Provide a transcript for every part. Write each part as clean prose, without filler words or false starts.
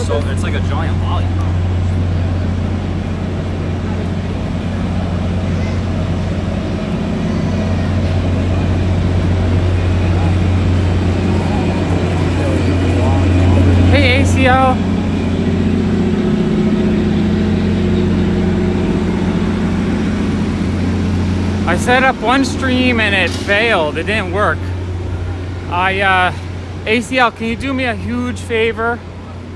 so it's like a giant lollipop. Hey ACL. I set up one stream and it failed. It didn't work. ACL, can you do me a huge favor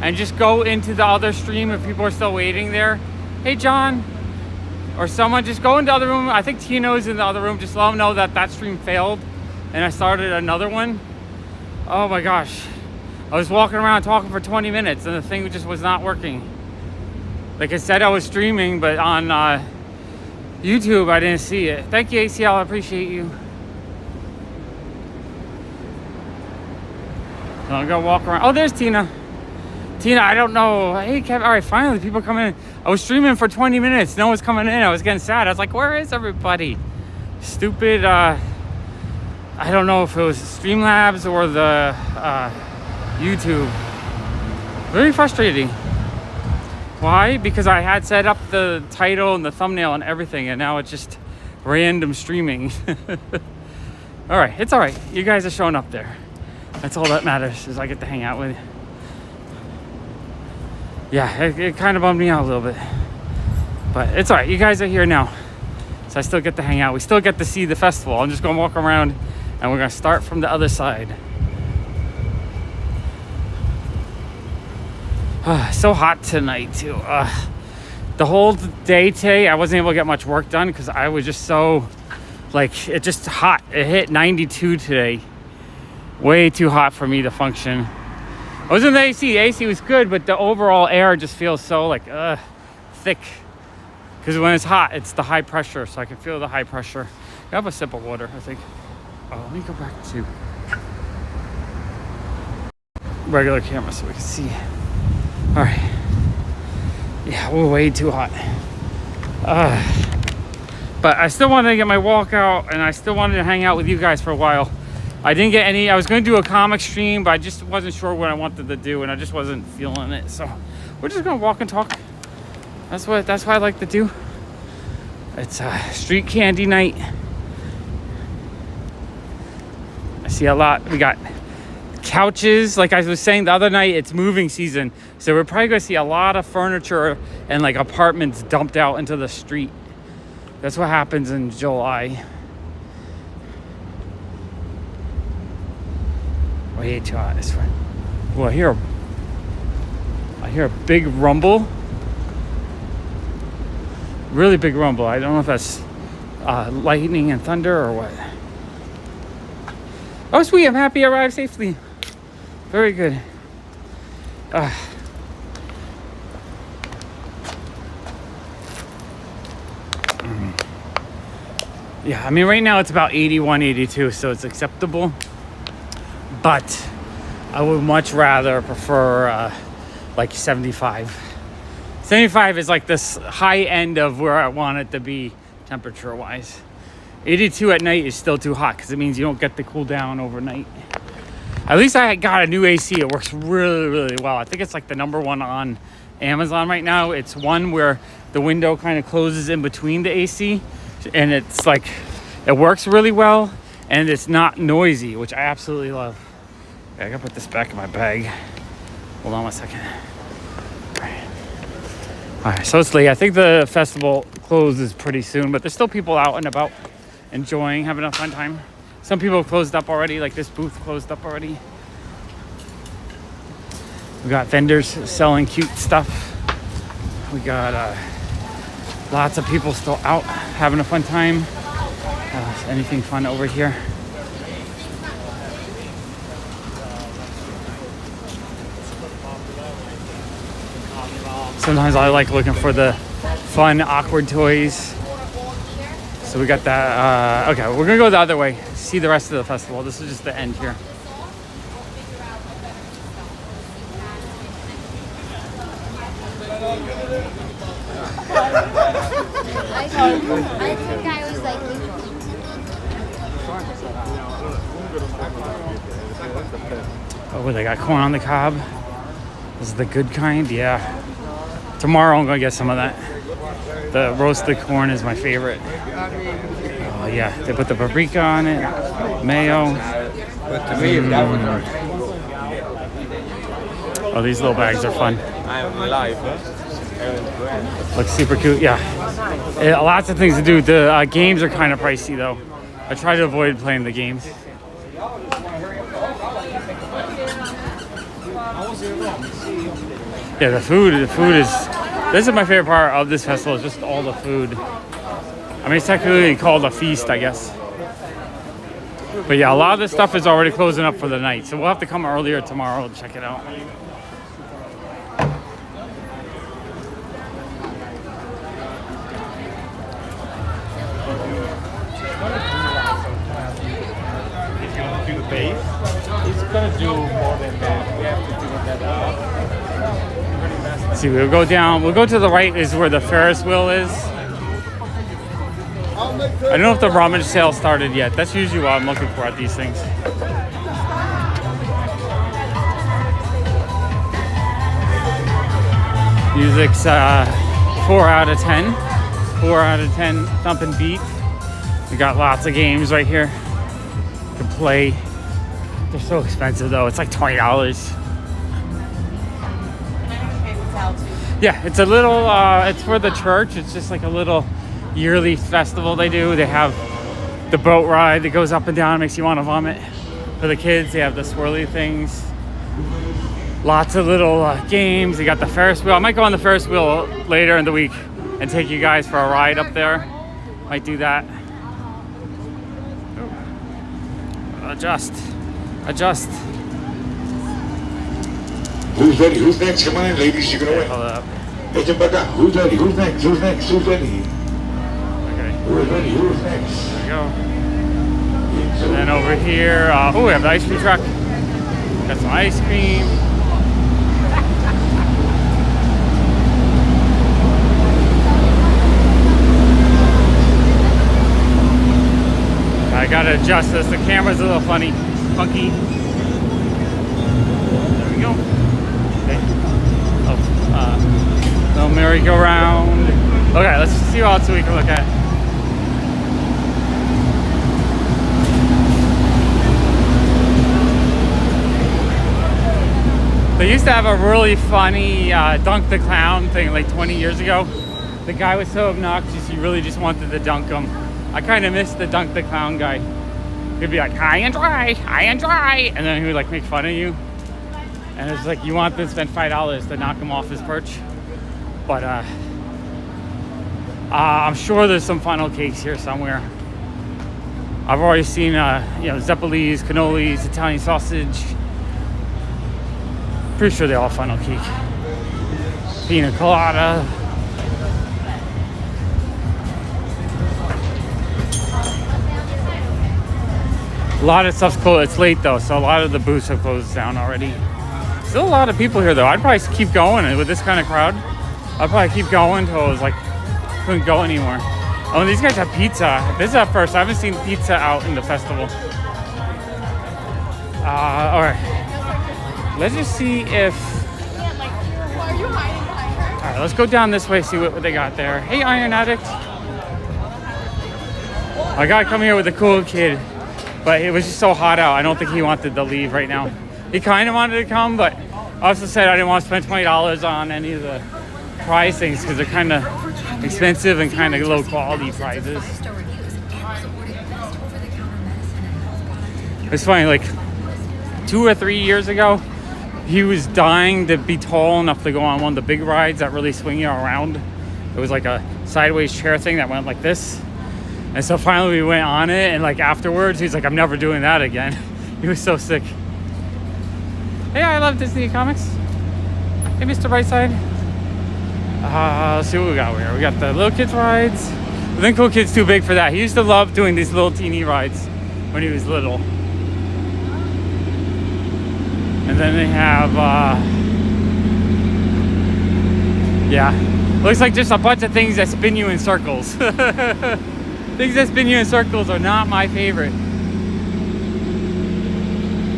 and just go into the other stream if people are still waiting there? Hey John, or someone, just go into the other room. I think Tino's in the other room. Just let them know that that stream failed and I started another one. Oh my gosh. I was walking around talking for 20 minutes and the thing just was not working. Like I said, I was streaming, but on YouTube, I didn't see it. Thank you, ACL. I appreciate you. So I'm gonna walk around. Oh, there's Tina. Tina, I don't know. Hey, Kevin. All right, finally, people come in. I was streaming for 20 minutes. No one's coming in. I was getting sad. I was like, where is everybody? Stupid. I don't know if it was Streamlabs or the YouTube. Very frustrating. Why? Because I had set up the title and the thumbnail and everything, and now it's just random streaming. All right, it's all right. You guys are showing up there. That's all that matters, is I get to hang out with you. Yeah, it kind of bummed me out a little bit, but it's all right. You guys are here now, so I still get to hang out. We still get to see the festival. I'm just gonna walk around, and we're gonna start from the other side. So hot tonight too. The whole day today I wasn't able to get much work done because I was just so like, it just hot. It hit 92 today. Way too hot for me to function. I was in the AC. The AC was good, but the overall air just feels so like thick, because when it's hot it's the high pressure, so I can feel the high pressure. I have a sip of water, I think. Oh, let me go back to regular camera so we can see. All right. Yeah, we're way too hot. But I still wanted to get my walk out, and I still wanted to hang out with you guys for a while. I didn't get any. I was going to do a comic stream, but I just wasn't sure what I wanted to do, and I just wasn't feeling it. So we're just gonna walk and talk. That's what I like to do. It's street candy night. I see a lot. We got couches, like I was saying the other night, it's moving season, so we're probably gonna see a lot of furniture and like apartments dumped out into the street. That's what happens in July. Way too hot this one. Well, I hear a big rumble, really big rumble. I don't know if that's lightning and thunder or what. Oh sweet, I'm happy I arrived safely. Very good. Yeah, I mean right now it's about 81, 82, so it's acceptable. But I would much rather prefer like 75. 75 is like this high end of where I want it to be temperature wise. 82 at night is still too hot because it means you don't get the cool down overnight. At least I got a new AC. It works really, really well. I think it's like the #1 on Amazon right now. It's one where the window kind of closes in between the AC, and it's like, it works really well, and it's not noisy, which I absolutely love. Okay, I gotta put this back in my bag. Hold on one second. All right, so it's late. I think the festival closes pretty soon, but there's still people out and about enjoying, having a fun time. Some people have closed up already, like this booth closed up already. We got vendors selling cute stuff. We got lots of people still out having a fun time. Anything fun over here? Sometimes I like looking for the fun, awkward toys. So we got that. Okay, we're gonna go the other way, see the rest of the festival. This is just the end here. I think I was like, oh, they got corn on the cob. This is the good kind, yeah. Tomorrow I'm gonna get some of that. The roasted corn is my favorite. Oh yeah, they put the paprika on it, mayo. Oh, these little bags are fun. I'm live. Looks super cute, yeah. Lots of things to do. The games are kind of pricey though. I try to avoid playing the games. Yeah, the food is, this is my favorite part of this festival, is just all the food. I mean, it's technically called a feast, I guess. But yeah, a lot of this stuff is already closing up for the night, so we'll have to come earlier tomorrow to check it out. If you want to do the base, it's gonna do more than that. We have to do that up. Let's see, we'll go down. We'll go to the right is where the Ferris wheel is. I don't know if the Rummage sale started yet. That's usually what I'm looking for at these things. Music's 4 out of 10. 4 out of 10 thump and beat. We got lots of games right here to play. They're so expensive though. It's like $20. Yeah, it's a little, it's for the church. It's just like a little yearly festival they do. They have the boat ride that goes up and down, makes you want to vomit. For the kids, they have the swirly things. Lots of little games. They got the Ferris wheel. I might go on the Ferris wheel later in the week and take you guys for a ride up there. Might do that. Adjust. Who's ready? Who's next? Come on in, ladies. You're gonna win. Hold up. Hey, who's ready? Who's next? Who's next? Who's ready? Okay. Who's ready? Who's next? There we go. And then over here, oh, we have the ice cream truck. Got some ice cream. I gotta adjust this. The camera's a little funky. There we go. Okay. Oh, little merry-go-round. Okay, let's see what else we can look at. They used to have a really funny dunk the clown thing like 20 years ago. The guy was so obnoxious, you really just wanted to dunk him. I kind of miss the dunk the clown guy. He'd be like, high and dry, and then he would like make fun of you. And it's like, you want to spend $5 to knock him off his perch. But I'm sure there's some funnel cakes here somewhere. I've already seen, Zeppelis, cannolis, Italian sausage. Pretty sure they're all funnel cake. Pina colada. A lot of stuff's closed. It's late though, so a lot of the booths have closed down already. Still a lot of people here though. I'd probably keep going with this kind of crowd. I'd probably keep going until it was like, couldn't go anymore. Oh, these guys have pizza. This is at first. I haven't seen pizza out in the festival. All right. Let's just see if... All right, let's go down this way, see what they got there. Hey, Iron Addict. I gotta come here with a cool kid. But it was just so hot out. I don't think he wanted to leave right now. He kind of wanted to come, but I also said I didn't want to spend $20 on any of the prize things because they're kind of expensive and kind of low quality prizes. It's funny, like 2 or 3 years ago, he was dying to be tall enough to go on one of the big rides that really swing you around. It was like a sideways chair thing that went like this. And so finally we went on it, and like afterwards, he's like, I'm never doing that again. He was so sick. Hey, I love Disney Comics. Hey, Mr. Brightside. Let's see what we got here. We got the little kids rides. I think Cool Kid's too big for that. He used to love doing these little teeny rides when he was little. And then they have, looks like just a bunch of things that spin you in circles. Things that spin you in circles are not my favorite.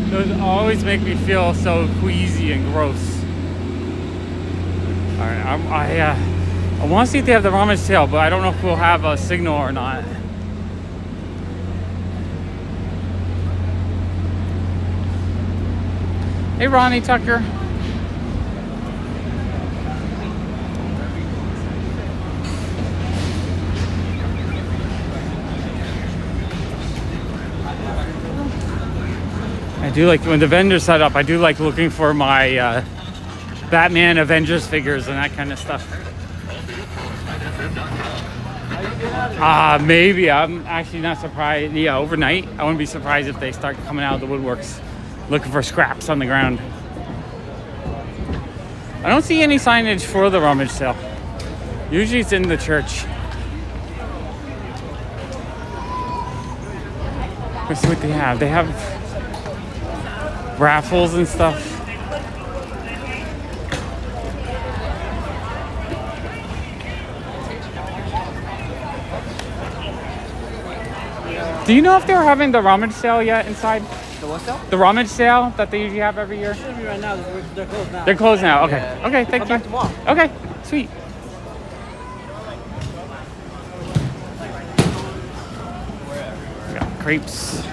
Those always make me feel so queasy and gross. right, I want to see if they have the Rummage sale, but I don't know if we'll have a signal or not. Hey, Ronnie Tucker. I do like when the vendors set up. I do like looking for my Batman Avengers figures and that kind of stuff. Maybe. I'm actually not surprised. Yeah, overnight, I wouldn't be surprised if they start coming out of the woodworks looking for scraps on the ground. I don't see any signage for the Rummage sale. Usually it's in the church. Let's see what they have. They have raffles and stuff. Do you know if they're having the Rummage sale yet inside? The what sale? The Rummage sale that they usually have every year? Shouldn't be right now. They're closed now. They're closed now. Okay. Yeah. Okay, thank Come you. back tomorrow. Okay, sweet. We got crepes.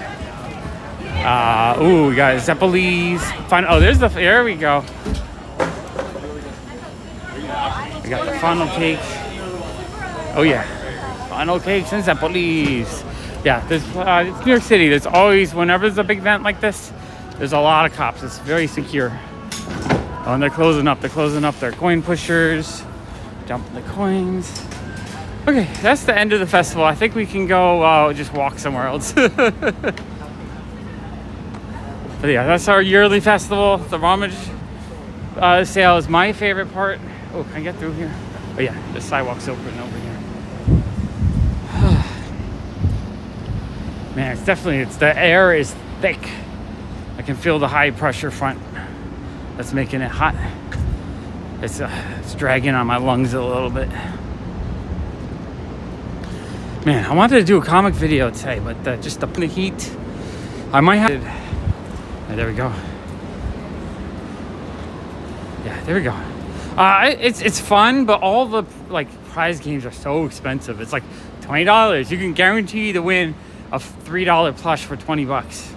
Ooh, we got Zeppelis. Fun. Oh, there we go. We got the funnel cake. Oh yeah, funnel cakes and Zeppelis. Yeah, there's it's New York City. There's always, whenever there's a big event like this, there's a lot of cops. It's very secure. Oh, and they're closing up. They're closing up their coin pushers, dumping the coins. Okay, that's the end of the festival. I think we can go just walk somewhere else. But yeah, that's our yearly festival. The Rummage sale is my favorite part. Oh, can I get through here? Oh yeah, the sidewalk's open over here. Man, the air is thick. I can feel the high pressure front that's making it hot. It's dragging on my lungs a little bit. Man, I wanted to do a comic video today, but just the heat, I might have. There we go. Yeah, there we go. It's fun, but all the prize games are so expensive. It's like $20. You can guarantee to win a $3 plush for $20.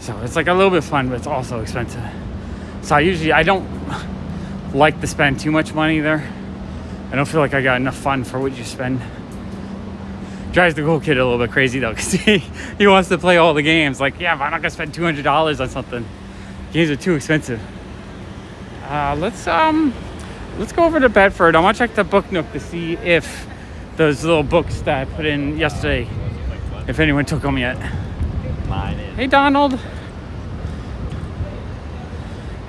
So it's like a little bit fun, but it's also expensive. So I don't like to spend too much money there. I don't feel like I got enough fun for what you spend. Drives the cool kid a little bit crazy though, because he wants to play all the games. Like, yeah, but I'm not gonna spend $200 on something. Games are too expensive. Let's go over to Bedford. I want to check the book nook to see if those little books that I put in yesterday, if anyone took them yet. Hey, Donald.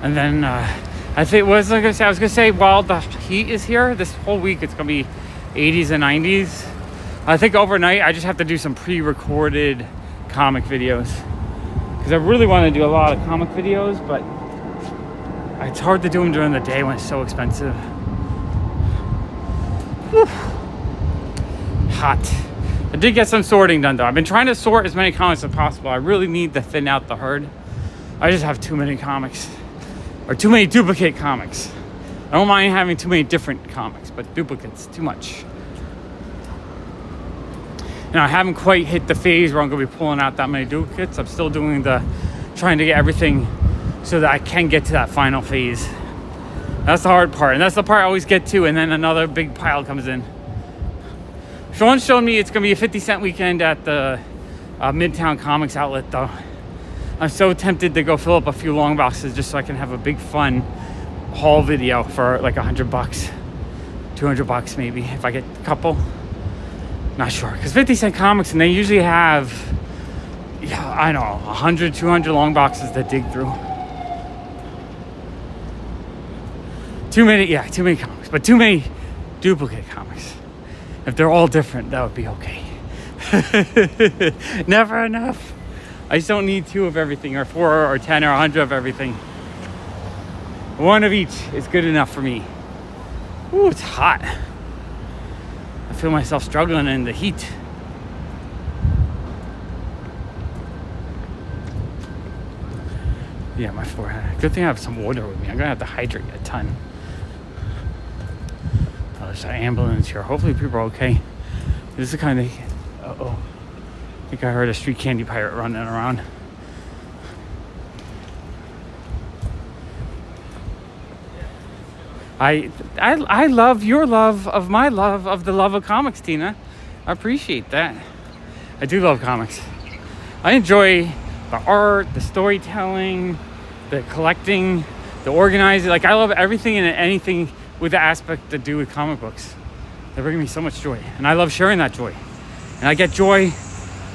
And then I think what was I gonna say? I was gonna say while the heat is here, this whole week it's gonna be 80s and 90s. I think overnight I just have to do some pre-recorded comic videos because I really want to do a lot of comic videos, but it's hard to do them during the day when it's so expensive. Whew. Hot. I did get some sorting done though. I've been trying to sort as many comics as possible. I really need to thin out the herd. I just have too many comics, or too many duplicate comics. I don't mind having too many different comics, but duplicates, too much. And I haven't quite hit the phase where I'm going to be pulling out that many duplicates. I'm still doing trying to get everything so that I can get to that final phase. That's the hard part, and that's the part I always get to, and then another big pile comes in. Sean showed me it's going to be a 50-cent weekend at the Midtown Comics outlet, though. I'm so tempted to go fill up a few long boxes just so I can have a big fun haul video for like $100, $200 maybe, if I get a couple. Not sure, because 50-cent comics, and they usually have, yeah, I don't know, 100, 200 long boxes to dig through. Too many comics, but too many duplicate comics. If they're all different, that would be okay. Never enough. I just don't need 2 of everything, or 4 or 10 or 100 of everything. 1 of each is good enough for me. Ooh, it's hot. I feel myself struggling in the heat. Yeah, my forehead. Good thing I have some water with me. I'm gonna have to hydrate a ton. There's an ambulance here. Hopefully people are okay. This is kind of... Uh-oh. I think I heard a street candy pirate running around. I love your love of my love of the love of comics, Tina. I appreciate that. I do love comics. I enjoy the art, the storytelling, the collecting, the organizing. Like, I love everything and anything with the aspect to do with comic books. They bring me so much joy. And I love sharing that joy. And I get joy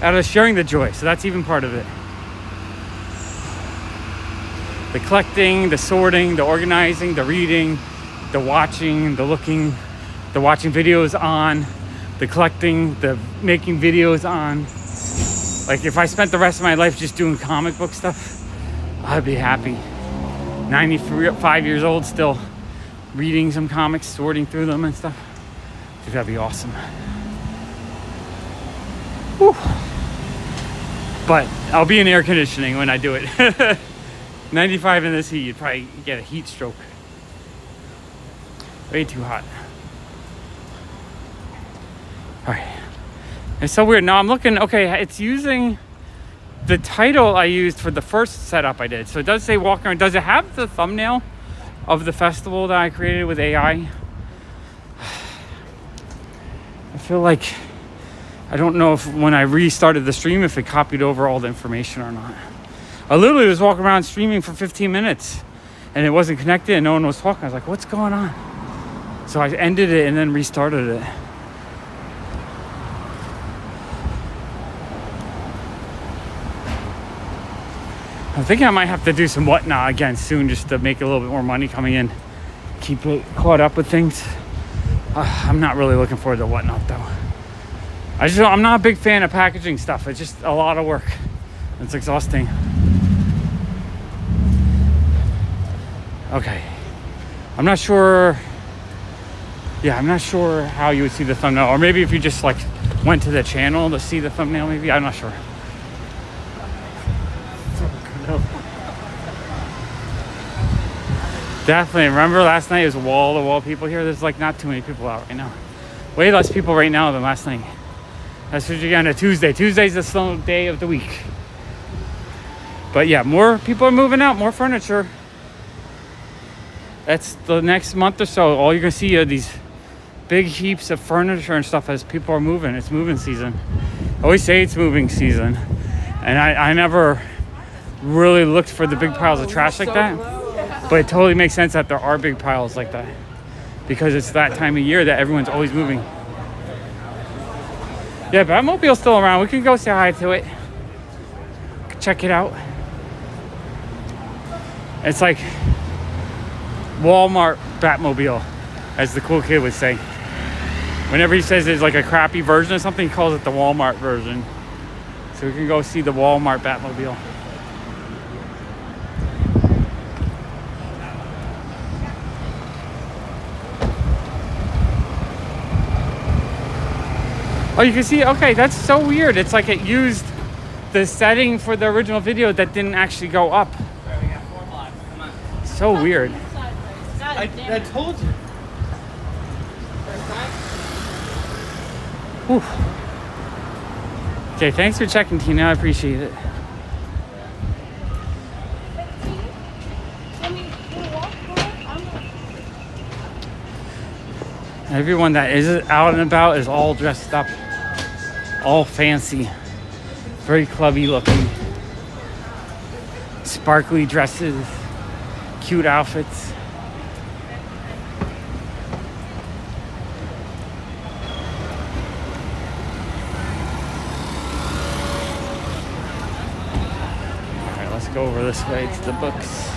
out of sharing the joy. So that's even part of it. The collecting, the sorting, the organizing, the reading, the watching, the looking, the watching videos on, the collecting, the making videos on. Like, if I spent the rest of my life just doing comic book stuff, I'd be happy. 95 years old, still reading some comics, sorting through them and stuff. Dude, that'd be awesome. Whew. But I'll be in air conditioning when I do it. 95 in this heat, you'd probably get a heat stroke. Way too hot. All right. It's so weird. Now I'm looking, okay, it's using the title I used for the first setup I did. So it does say walk around. Does it have the thumbnail of the festival that I created with AI? I feel like, I don't know if when I restarted the stream, if it copied over all the information or not. I literally was walking around streaming for 15 minutes and it wasn't connected and no one was talking. I was like, what's going on? So I ended it and then restarted it. I'm thinking I might have to do some Whatnot again soon just to make a little bit more money coming in. Keep it caught up with things. I'm not really looking forward to Whatnot though. I'm not a big fan of packaging stuff. It's just a lot of work. It's exhausting. Okay. I'm not sure. Yeah, I'm not sure how you would see the thumbnail. Or maybe if you just like went to the channel to see the thumbnail, maybe. I'm not sure. Definitely. Remember last night it was wall-to-wall people here? There's like not too many people out right now. Way less people right now than last night. That's what you get on a Tuesday. Tuesday's the slow day of the week. But yeah, more people are moving out, more furniture. That's the next month or so. All you're gonna see are these big heaps of furniture and stuff as people are moving. It's moving season. I always say it's moving season. And I never really looked for the big piles of trash like that. But it totally makes sense that there are big piles like that. Because it's that time of year that everyone's always moving. Yeah, Batmobile's still around. We can go say hi to it. Check it out. It's like Walmart Batmobile, as the cool kid would say. Whenever he says it's like a crappy version of something, he calls it the Walmart version. So we can go see the Walmart Batmobile. Oh, you can see, okay, that's so weird. It's like it used the setting for the original video that didn't actually go up. We got 4 blocks. Come on. So weird. I told you. Whew. Okay, thanks for checking, Tina. I appreciate it. Everyone that is out and about is all dressed up, all fancy, very clubby looking, sparkly dresses, cute outfits. All right, let's go over this way to the books.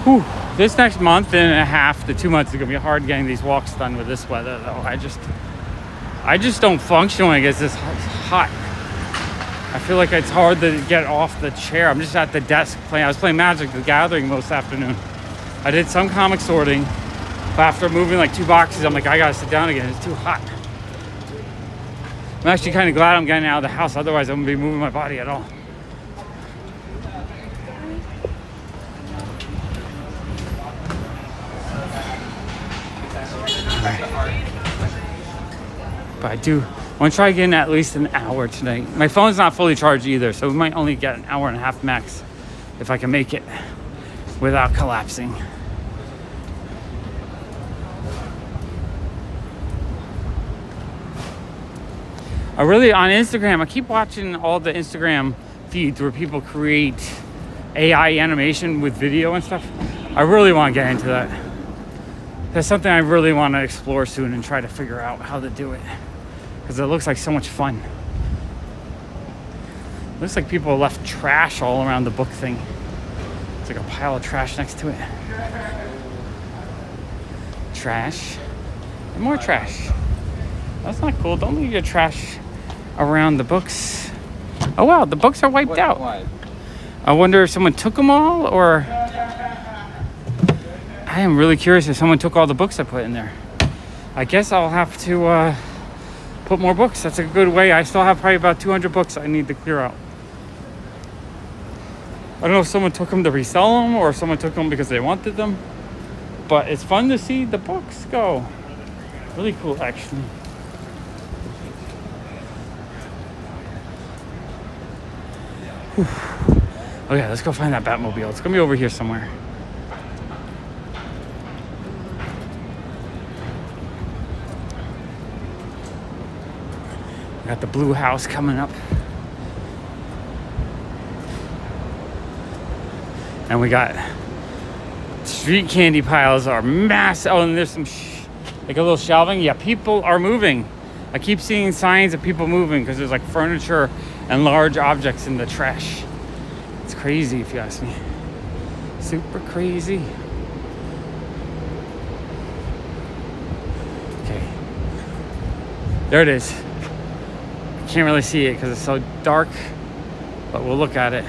Whew. This next month and a half to 2 months is gonna be hard getting these walks done with this weather though. I just don't function when it gets this hot. I feel like it's hard to get off the chair. I'm just at the desk playing. I was playing Magic the Gathering most afternoon. I did some comic sorting, but after moving like 2 boxes, I'm like, I gotta sit down again. It's too hot. I'm actually kind of glad I'm getting out of the house. Otherwise, I wouldn't be moving my body at all. But I do want to try getting at least an hour tonight. My phone's not fully charged either, so we might only get an hour and a half max if I can make it without collapsing. On Instagram, I keep watching all the Instagram feeds where people create AI animation with video and stuff. I really want to get into that. That's something I really want to explore soon and try to figure out how to do it. Because it looks like so much fun. Looks like people left trash all around the book thing. It's like a pile of trash next to it. Trash. And more trash. That's not cool. Don't leave your trash around the books. Oh wow, the books are wiped out. Why? I wonder if someone took them all, or... I am really curious if someone took all the books I put in there. I guess I'll have to put more books. That's a good way. I still have probably about 200 books I need to clear out. I don't know if someone took them to resell them or if someone took them because they wanted them. But it's fun to see the books go. Really cool, actually. Whew. Okay, let's go find that Batmobile. It's gonna be over here somewhere. Got the blue house coming up. And we got street candy piles are massive. Oh, and there's some like a little shelving. Yeah, people are moving. I keep seeing signs of people moving because there's like furniture and large objects in the trash. It's crazy if you ask me. Super crazy. Okay. There it is. Can't really see it because it's so dark, but we'll look at it.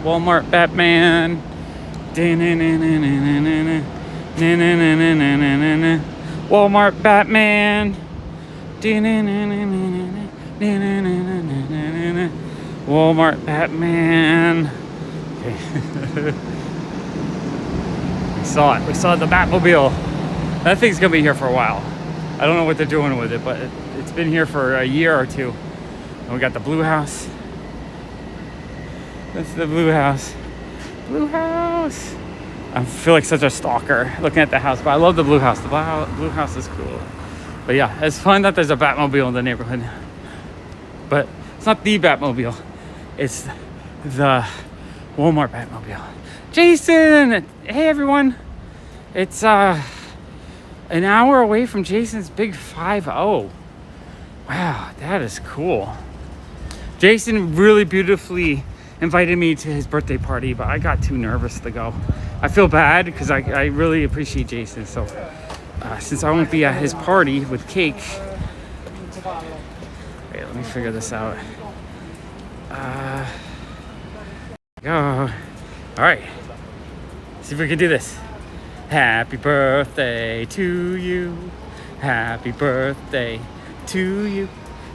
Walmart Batman. Walmart Batman. Walmart Batman. Okay. We saw it. We saw the Batmobile. That thing's gonna be here for a while. I don't know what they're doing with it, but it's been here for a year or two. And we got the blue house. That's the blue house. Blue house. I feel like such a stalker looking at the house, but I love the blue house. The blue house is cool. But yeah, it's fun that there's a Batmobile in the neighborhood. But it's not the Batmobile. It's the Walmart Batmobile. Jason! Hey everyone. It's an hour away from Jason's big 5-0. Wow, that is cool. Jason really beautifully invited me to his birthday party, but I got too nervous to go. I feel bad because I really appreciate Jason. So since I won't be at his party with cake, wait, let me figure this out. Go. All right. See if we can do this. Happy birthday to you. Happy birthday to you.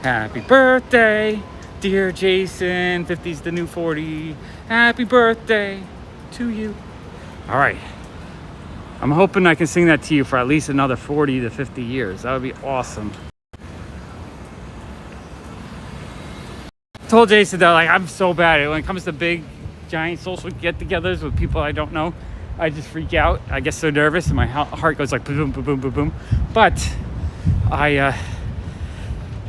Happy birthday, dear Jason. 50's the new 40. Happy birthday to you. All right. I'm hoping I can sing that to you for at least another 40 to 50 years. That would be awesome. I told Jason that I'm so bad when it comes to big, giant social get-togethers with people I don't know. I just freak out. I get so nervous and my heart goes like boom, boom, boom, boom, boom. But I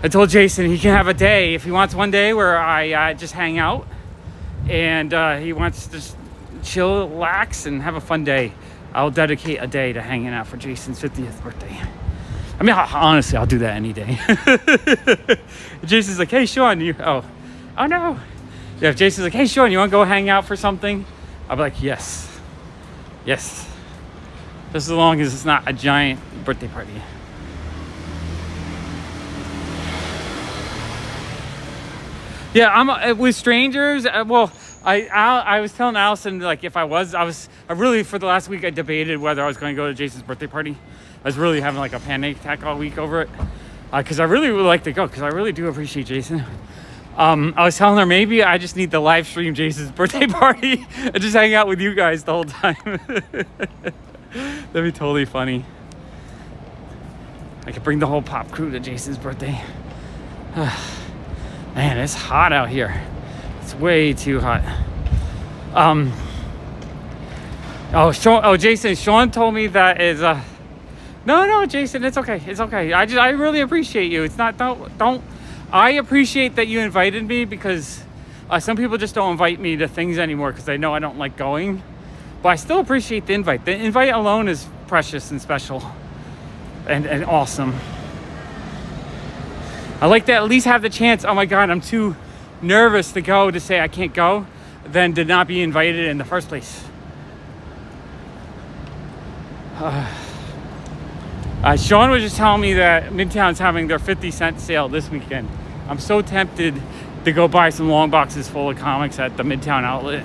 told Jason he can have a day if he wants one day where I just hang out and he wants to just chill, relax, and have a fun day. I'll dedicate a day to hanging out for Jason's 50th birthday. I mean, honestly, I'll do that any day. Jason's like, hey, Sean, oh no. Yeah, if Jason's like, hey, Sean, you want to go hang out for something? I'll be like, yes. Yes. Just as long as it's not a giant birthday party. Yeah, I'm with strangers. Well, I was telling Allison, like, if I really, for the last week, I debated whether I was going to go to Jason's birthday party. I was really having like a panic attack all week over it. Because I really would like to go, because I really do appreciate Jason. I was telling her maybe I just need to live stream Jason's birthday party and just hang out with you guys the whole time. That'd be totally funny. I could bring the whole pop crew to Jason's birthday. Man, it's hot out here. It's way too hot. Jason, Sean told me that is no, Jason, it's okay. It's okay. I really appreciate you. It's not, don't. I appreciate that you invited me because some people just don't invite me to things anymore because they know I don't like going. But I still appreciate the invite. The invite alone is precious and special and awesome. I like to at least have the chance, oh my God, I'm too nervous to go to say I can't go, than to not be invited in the first place. Sean was just telling me that Midtown's having their 50-cent sale this weekend. I'm so tempted to go buy some long boxes full of comics at the Midtown outlet.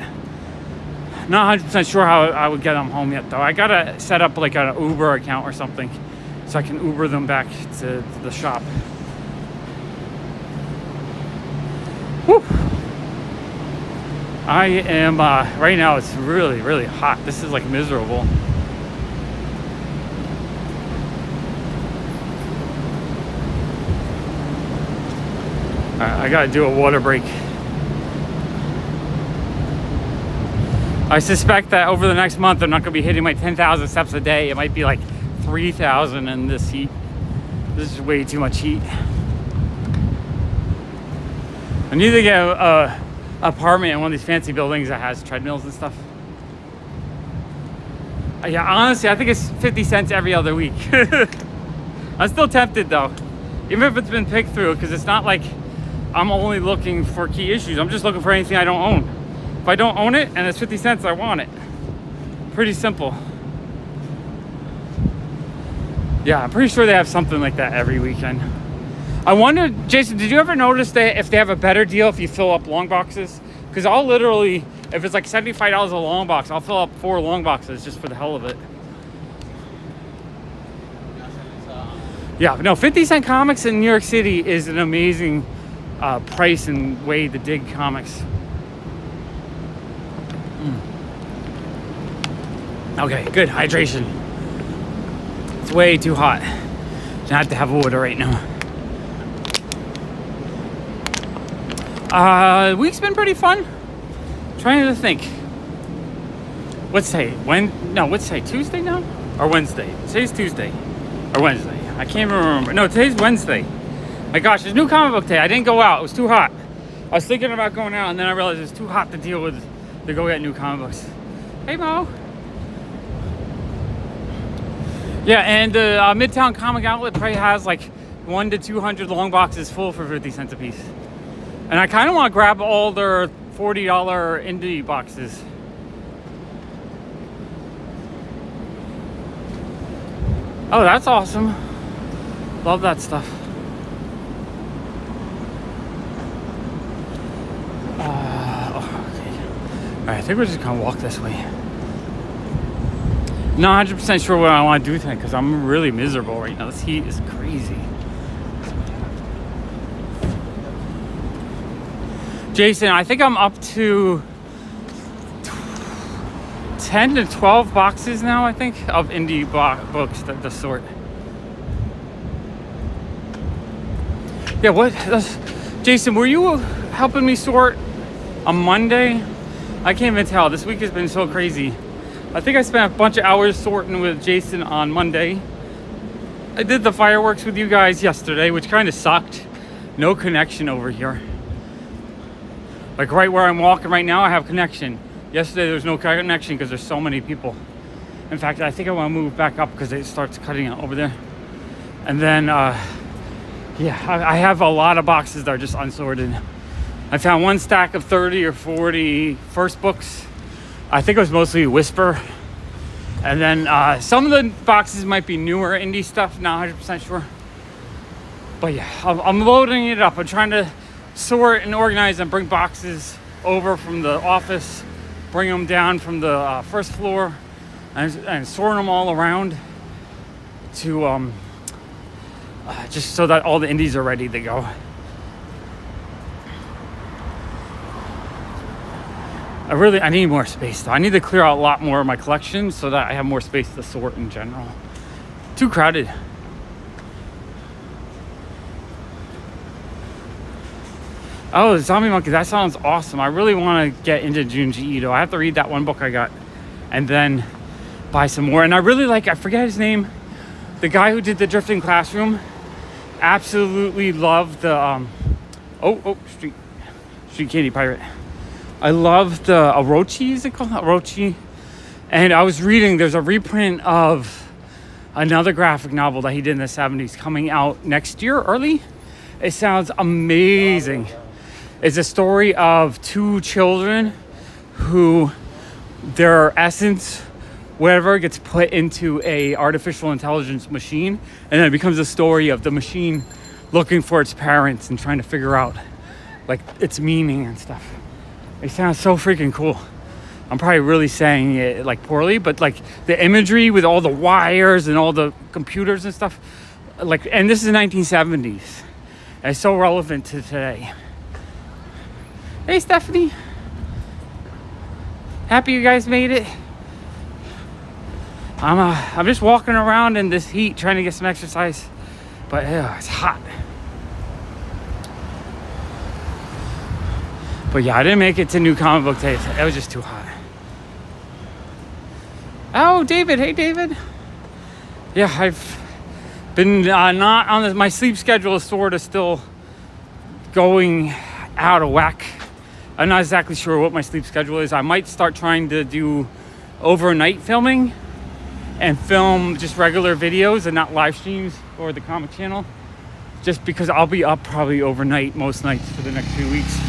Not 100% sure how I would get them home yet, though. I gotta set up like an Uber account or something so I can Uber them back to the shop. Whew. I am, right now it's really, really hot. This is like miserable. Alright, I gotta do a water break. I suspect that over the next month I'm not gonna be hitting my 10,000 steps a day. It might be like 3,000 in this heat. This is way too much heat. I need to get a apartment in one of these fancy buildings that has treadmills and stuff. Yeah, honestly, I think it's 50 cents every other week. I'm still tempted though, even if it's been picked through, because it's not like I'm only looking for key issues. I'm just looking for anything I don't own. If I don't own it and it's 50 cents, I want it. Pretty simple. Yeah, I'm pretty sure they have something like that every weekend. I wonder, Jason, did you ever notice that if they have a better deal if you fill up long boxes? Because I'll literally, if it's like $75 a long box, I'll fill up 4 long boxes just for the hell of it. Yeah, no, 50-cent comics in New York City is an amazing price and way to dig comics. Okay, good hydration. It's way too hot not to have water right now. Week's been pretty fun. Trying to think. What's today? What's today? Tuesday now? Or Wednesday? Today's Tuesday. Or Wednesday. I can't remember. No, today's Wednesday. My gosh, there's new comic book day. I didn't go out. It was too hot. I was thinking about going out and then I realized it's too hot to deal with to go get new comic books. Hey, Mo. Yeah, and the Midtown Comic Outlet probably has like 100 to 200 long boxes full for 50 cents a piece. And I kind of want to grab all their $40 indie boxes. Oh, that's awesome. Love that stuff. Okay. All right, I think we're just going to walk this way. Not 100% sure what I want to do tonight because I'm really miserable right now. This heat is crazy. Jason, I think I'm up to 10 to 12 boxes now, I think, of indie books, the sort. Yeah, Jason, were you helping me sort on Monday? I can't even tell. This week has been so crazy. I think I spent a bunch of hours sorting with Jason on Monday. I did the fireworks with you guys yesterday, which kind of sucked. No connection over here. Like right where I'm walking right now, I have connection. Yesterday there was no connection because there's so many people. In fact, I think I want to move back up because it starts cutting out over there. And then, yeah, I have a lot of boxes that are just unsorted. I found one stack of 30 or 40 first books. I think it was mostly Whisper. And then some of the boxes might be newer indie stuff, not 100% sure. But yeah, I'm loading it up. I'm trying to sort and organize and bring boxes over from the office, bring them down from the first floor, and sort them all around to just so that all the indies are ready to go. I need more space though. I need to clear out a lot more of my collection so that I have more space to sort in general. Too crowded. Oh, Zombie Monkey, that sounds awesome. I really want to get into Junji Ito. I have to read that one book I got and then buy some more. And I really like, I forget his name, the guy who did The Drifting Classroom. Absolutely love the, Street Candy Pirate. I love the Orochi, is it called? Orochi. And I was reading, there's a reprint of another graphic novel that he did in the 70s coming out next year, early. It sounds amazing. It's a story of two children who their essence, whatever, gets put into a artificial intelligence machine, and then it becomes a story of the machine looking for its parents and trying to figure out like its meaning and stuff. It sounds so freaking cool. I'm probably really saying it like poorly, but like the imagery with all the wires and all the computers and stuff, like, and this is the 1970s. And it's so relevant to today. Hey, Stephanie. Happy you guys made it. I'm just walking around in this heat trying to get some exercise, but it's hot. But yeah, I didn't make it to New Comic Book Day. It was just too hot. Oh, David. Hey, David. Yeah, I've been not on this. My sleep schedule is sort of still going out of whack. I'm not exactly sure what my sleep schedule is. I might start trying to do overnight filming and film just regular videos and not live streams or the comic channel, just because I'll be up probably overnight most nights for the next few weeks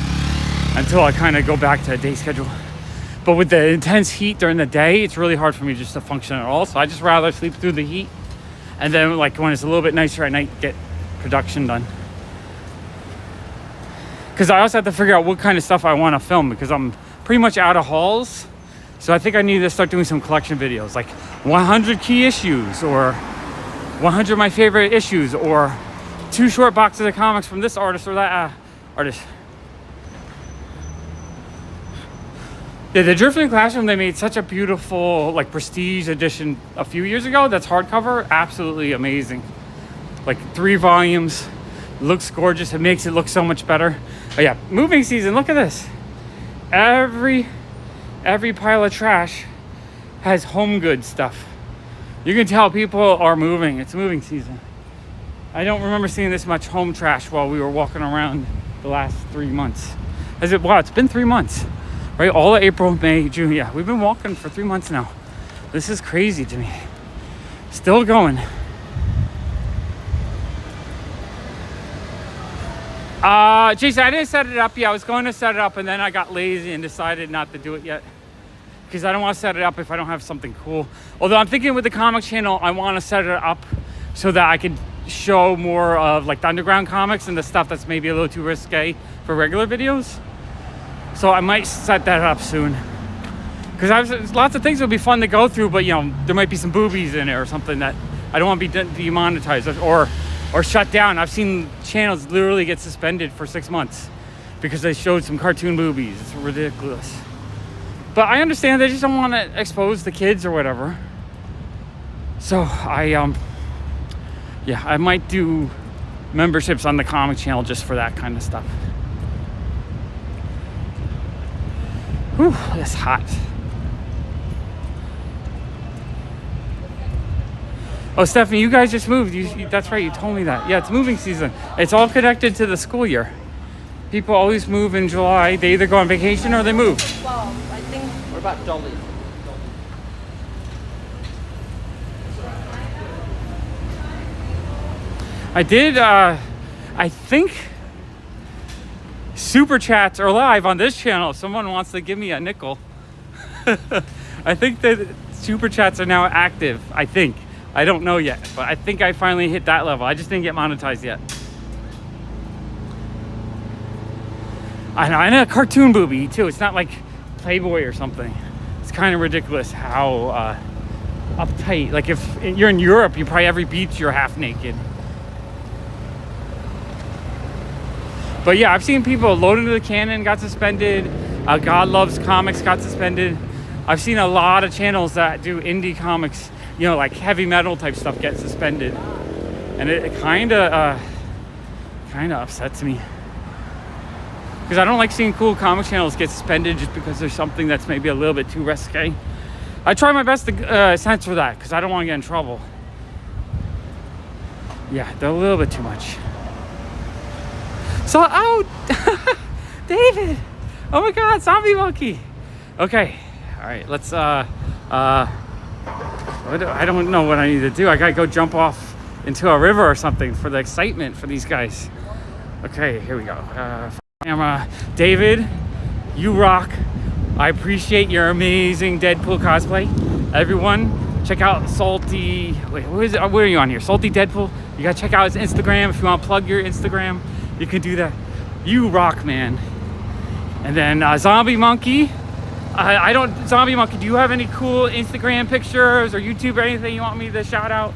until I kind of go back to a day schedule. But with the intense heat during the day, it's really hard for me just to function at all. So I just rather sleep through the heat, and then like when it's a little bit nicer at night, get production done. Because I also have to figure out what kind of stuff I want to film, because I'm pretty much out of hauls. So I think I need to start doing some collection videos, like 100 key issues, or 100 of my favorite issues, or 2 short boxes of comics from this artist or that artist. Yeah, the Drifting Classroom, they made such a beautiful like prestige edition a few years ago that's hardcover. Absolutely amazing. Like 3 volumes. Looks gorgeous. It makes it look so much better. Oh yeah, moving season. Look at this. Every pile of trash has home goods stuff. You can tell people are moving. It's moving season. I don't remember seeing this much home trash while we were walking around the last 3 months. Wow, it's been 3 months. Right? All of April, May, June. Yeah, we've been walking for 3 months now. This is crazy to me. Still going. Jason, I didn't set it up yet. I was going to set it up, and then I got lazy and decided not to do it yet, because I don't want to set it up if I don't have something cool. Although I'm thinking with the comic channel, I want to set it up so that I could show more of like the underground comics and the stuff that's maybe a little too risque for regular videos. So I might set that up soon, because lots of things would be fun to go through, but you know, there might be some boobies in it or something that I don't want to be demonetized or shut down. I've seen channels literally get suspended for 6 months because they showed some cartoon boobies. It's ridiculous. But I understand they just don't want to expose the kids or whatever. So I might do memberships on the comic channel just for that kind of stuff. Whew, it's hot. Oh, Stephanie, you guys just moved. That's right, you told me that. Yeah, it's moving season. It's all connected to the school year. People always move in July. They either go on vacation or they move. Well, I think. What about Dolly? I did, I think Super Chats are live on this channel. If someone wants to give me a nickel. I think that Super Chats are now active, I think. I don't know yet, but I think I finally hit that level. I just didn't get monetized yet. I know, and a cartoon booby too. It's not like Playboy or something. It's kind of ridiculous how uptight. Like if you're in Europe, you probably every beach you're half naked. But yeah, I've seen people load into the cannon, got suspended, God Loves Comics got suspended. I've seen a lot of channels that do indie comics, you know, like heavy metal type stuff get suspended. And it kind of upsets me. Because I don't like seeing cool comic channels get suspended just because there's something that's maybe a little bit too risque. I try my best to censor that because I don't want to get in trouble. Yeah, they're a little bit too much. So, oh, David. Oh my God, zombie monkey. Okay, all right, let's, I don't know what I need to do. I gotta go jump off into a river or something for the excitement for these guys. Okay, here we go. Camera. David, you rock. I appreciate your amazing Deadpool cosplay. Everyone, check out Salty, wait, where are you on here? Salty Deadpool. You gotta check out his Instagram. If you wanna plug your Instagram, you can do that. You rock, man. And then Zombie Monkey. Zombie Monkey, do you have any cool Instagram pictures or YouTube or anything you want me to shout out?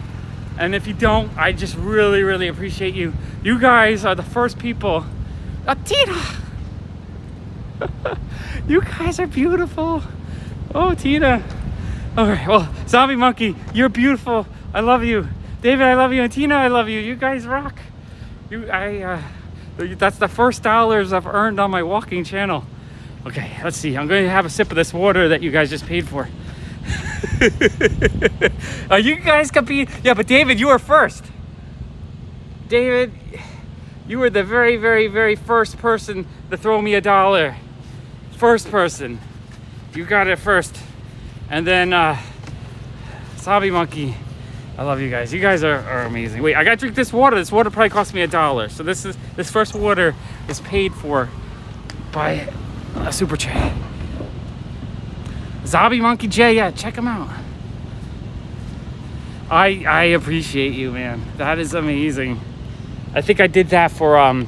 And if you don't, I just really, really appreciate you. You guys are the first people. Tina! You guys are beautiful. Oh, Tina. All right, well, Zombie Monkey, you're beautiful. I love you. David, I love you. And Tina, I love you. You guys rock. That's the first dollars I've earned on my walking channel. Okay, let's see. I'm going to have a sip of this water that you guys just paid for. You guys compete. Yeah, but David, you were first. David, you were the very, very, very first person to throw me $1. First person. You got it first. And then, Zombie Monkey. I love you guys. You guys are amazing. Wait, I gotta drink this water. This water probably cost me $1. So this first water is paid for by a super chat. Zombie Monkey J, yeah, check him out. I appreciate you, man. That is amazing. I think I did that for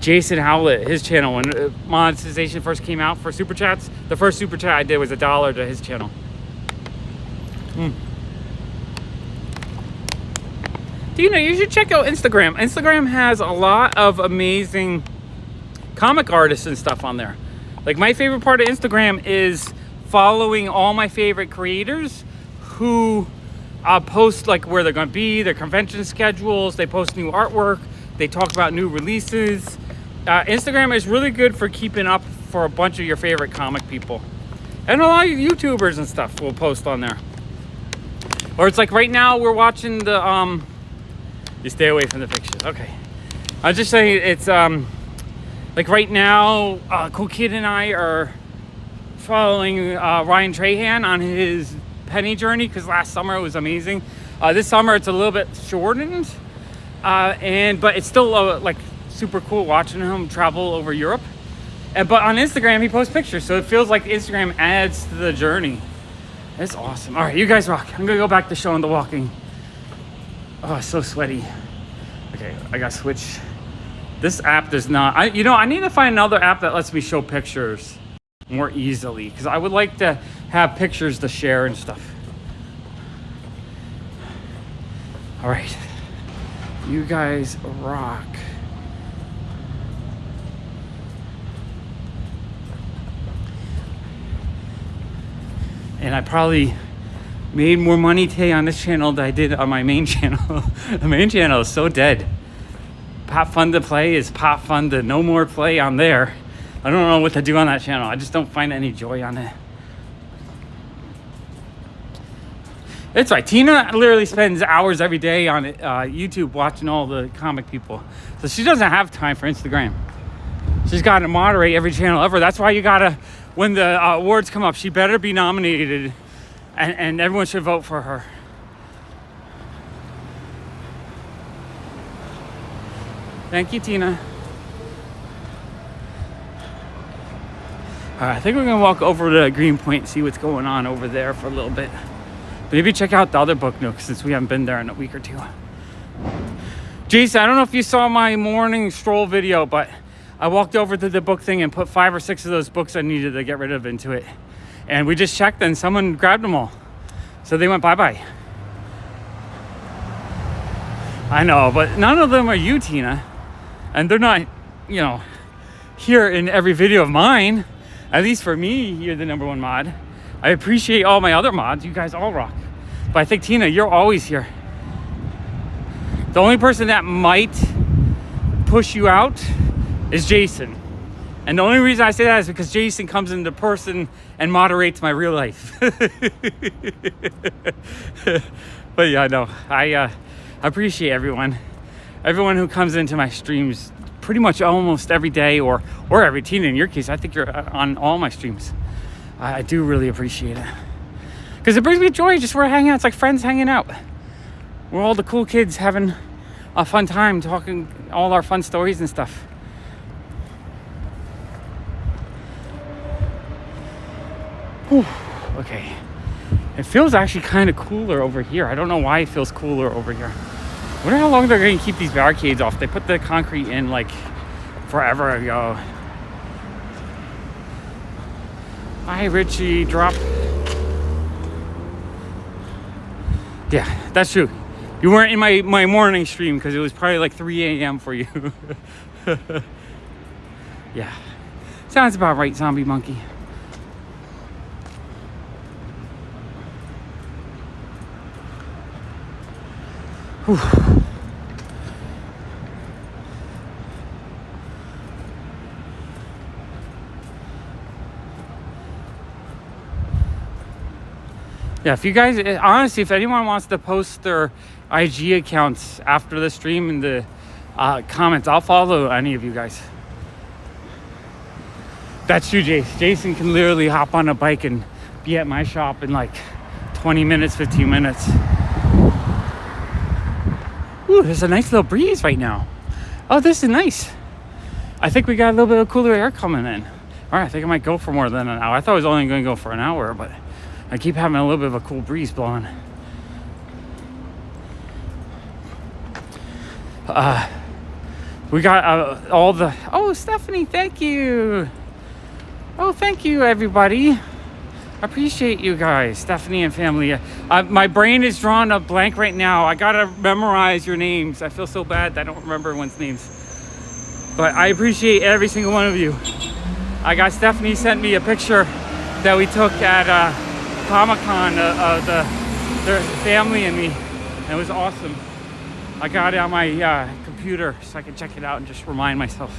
Jason Howlett, his channel, when monetization first came out for super chats. The first super chat I did was $1 to his channel. You should check out Instagram. Instagram has a lot of amazing comic artists and stuff on there. Like, my favorite part of Instagram is following all my favorite creators who post like where they're going to be, their convention schedules. They post new artwork. They talk about new releases. Instagram is really good for keeping up for a bunch of your favorite comic people. And a lot of YouTubers and stuff will post on there. Or it's like right now we're watching the you stay away from the pictures. Okay. I was just saying it's like right now Cool Kid and I are following Ryan Trahan on his penny journey, because last summer it was amazing. This summer it's a little bit shortened, but it's still like super cool watching him travel over Europe. But on Instagram he posts pictures, so it feels like Instagram adds to the journey. It's awesome. All right, you guys rock. I'm gonna go back to showing the walking. Oh, it's so sweaty. Okay, I gotta switch. This app does not. I need to find another app that lets me show pictures more easily, because I would like to have pictures to share and stuff. All right, you guys rock. And I probably made more money today on this channel than I did on my main channel. The main channel is so dead. Pop Fun to Play is Pop Fun to no more play on there. I don't know what to do on that channel. I just don't find any joy on it. It's right. Tina literally spends hours every day on YouTube watching all the comic people. So she doesn't have time for Instagram. She's got to moderate every channel ever. That's why you got to, when the awards come up, she better be nominated, and everyone should vote for her. Thank you, Tina. All right, I think we're gonna walk over to Greenpoint and see what's going on over there for a little bit. Maybe check out the other book nook, since we haven't been there in a week or two. Jason, I don't know if you saw my morning stroll video, but I walked over to the book thing and put 5 or 6 of those books I needed to get rid of into it. And we just checked and someone grabbed them all. So they went bye-bye. I know, but none of them are you, Tina. And they're not, here in every video of mine. At least for me, you're the #1 mod. I appreciate all my other mods. You guys all rock. But I think, Tina, you're always here. The only person that might push you out is Jason. And the only reason I say that is because Jason comes into person and moderates my real life. But yeah, no, I appreciate everyone who comes into my streams pretty much almost every day, or every. Tina, in your case, I think you're on all my streams. I do really appreciate it, because it brings me joy. Just we're hanging out. It's like friends hanging out. We're all the cool kids having a fun time, talking all our fun stories and stuff. Whew. Okay, it feels actually kind of cooler over here. I don't know why it feels cooler over here. I wonder how long they're going to keep these barricades off. They put the concrete in like forever ago. Hi, Richie. Drop. Yeah, that's true. You weren't in my morning stream because it was probably like 3 a.m. for you. Yeah, sounds about right, Zombie Monkey. Whew. Yeah, if you guys, honestly, if anyone wants to post their IG accounts after the stream in the comments, I'll follow any of you guys. That's true, Jace. Jason can literally hop on a bike and be at my shop in like 20 minutes, 15 minutes. Ooh, there's a nice little breeze right now. Oh, this is nice. I think we got a little bit of cooler air coming in. All right, I think I might go for more than an hour. I thought I was only going to go for an hour, but I keep having a little bit of a cool breeze blowing. We got all the... Oh, Stephanie, thank you. Oh, thank you, everybody. Appreciate you guys, Stephanie and family. My brain is drawn a blank right now. I gotta memorize your names. I feel so bad that I don't remember everyone's names. But I appreciate every single one of you. I got Stephanie sent me a picture that we took at Comic-Con of their family and me. And it was awesome. I got it on my computer so I can check it out and just remind myself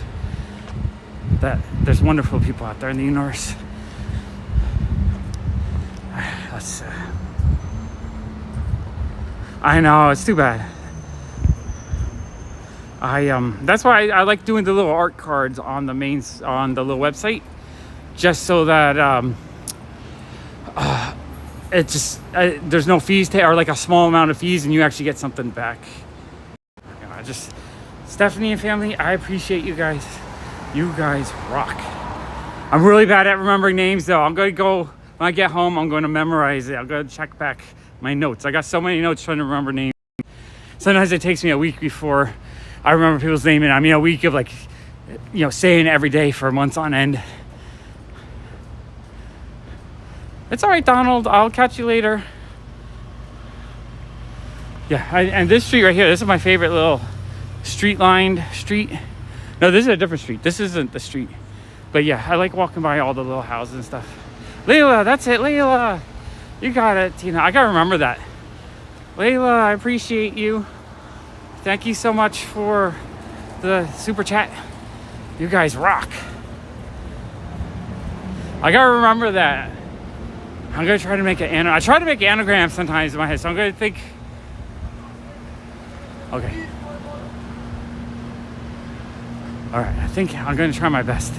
that there's wonderful people out there in the universe. Let's, I know, it's too bad. That's why I like doing the little art cards on the little website, just so that it just there's no fees or like a small amount of fees, and you actually get something back. Stephanie and family, I appreciate you guys. You guys rock. I'm really bad at remembering names, though. I'm gonna go. When I get home, I'm going to memorize it. I'm going to check back my notes. I got so many notes trying to remember names. Sometimes it takes me a week before I remember people's names. And I mean, a week of like, saying it every day for months on end. It's all right, Donald. I'll catch you later. Yeah, and this street right here, this is my favorite little street-lined street. No, this is a different street. This isn't the street. But yeah, I like walking by all the little houses and stuff. Layla, that's it, Layla. You got it, Tina. I gotta remember that. Layla, I appreciate you. Thank you so much for the super chat. You guys rock. I gotta remember that. I'm gonna try to make an anagram. I try to make anagrams sometimes in my head, so I'm gonna think. Okay. All right, I think I'm gonna try my best.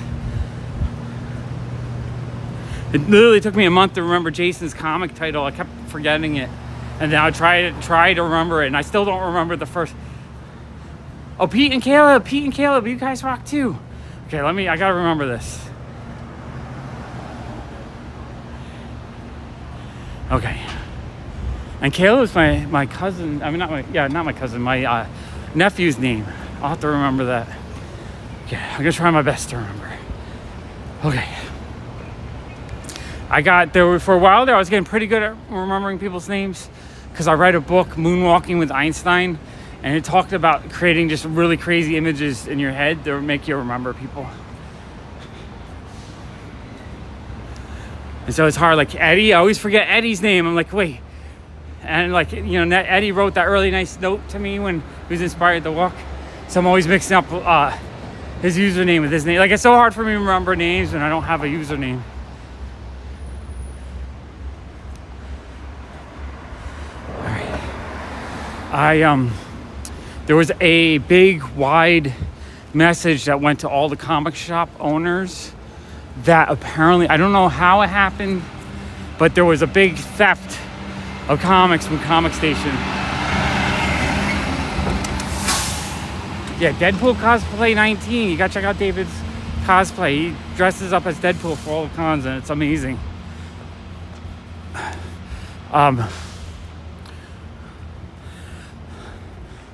It literally took me a month to remember Jason's comic title. I kept forgetting it. And then I try to remember it, and I still don't remember the first. Oh, Pete and Caleb, you guys rock too. Okay, I gotta remember this. Okay. And Caleb's my cousin. I mean, not my cousin, my nephew's name. I'll have to remember that. Okay, I'm gonna try my best to remember. Okay. For a while there, I was getting pretty good at remembering people's names because I read a book, Moonwalking with Einstein, and it talked about creating just really crazy images in your head that would make you remember people. And so it's hard. Like Eddie, I always forget Eddie's name. I'm like, wait. And like, you know, Eddie wrote that really nice note to me when he was inspired to walk. So I'm always mixing up his username with his name. Like, it's so hard for me to remember names when I don't have a username. All right. There was a big, wide message that went to all the comic shop owners that apparently, I don't know how it happened, but there was a big theft of comics from Comic Station. Yeah, Deadpool cosplay 19. You gotta check out David's cosplay. He dresses up as Deadpool for all the cons, and it's amazing. What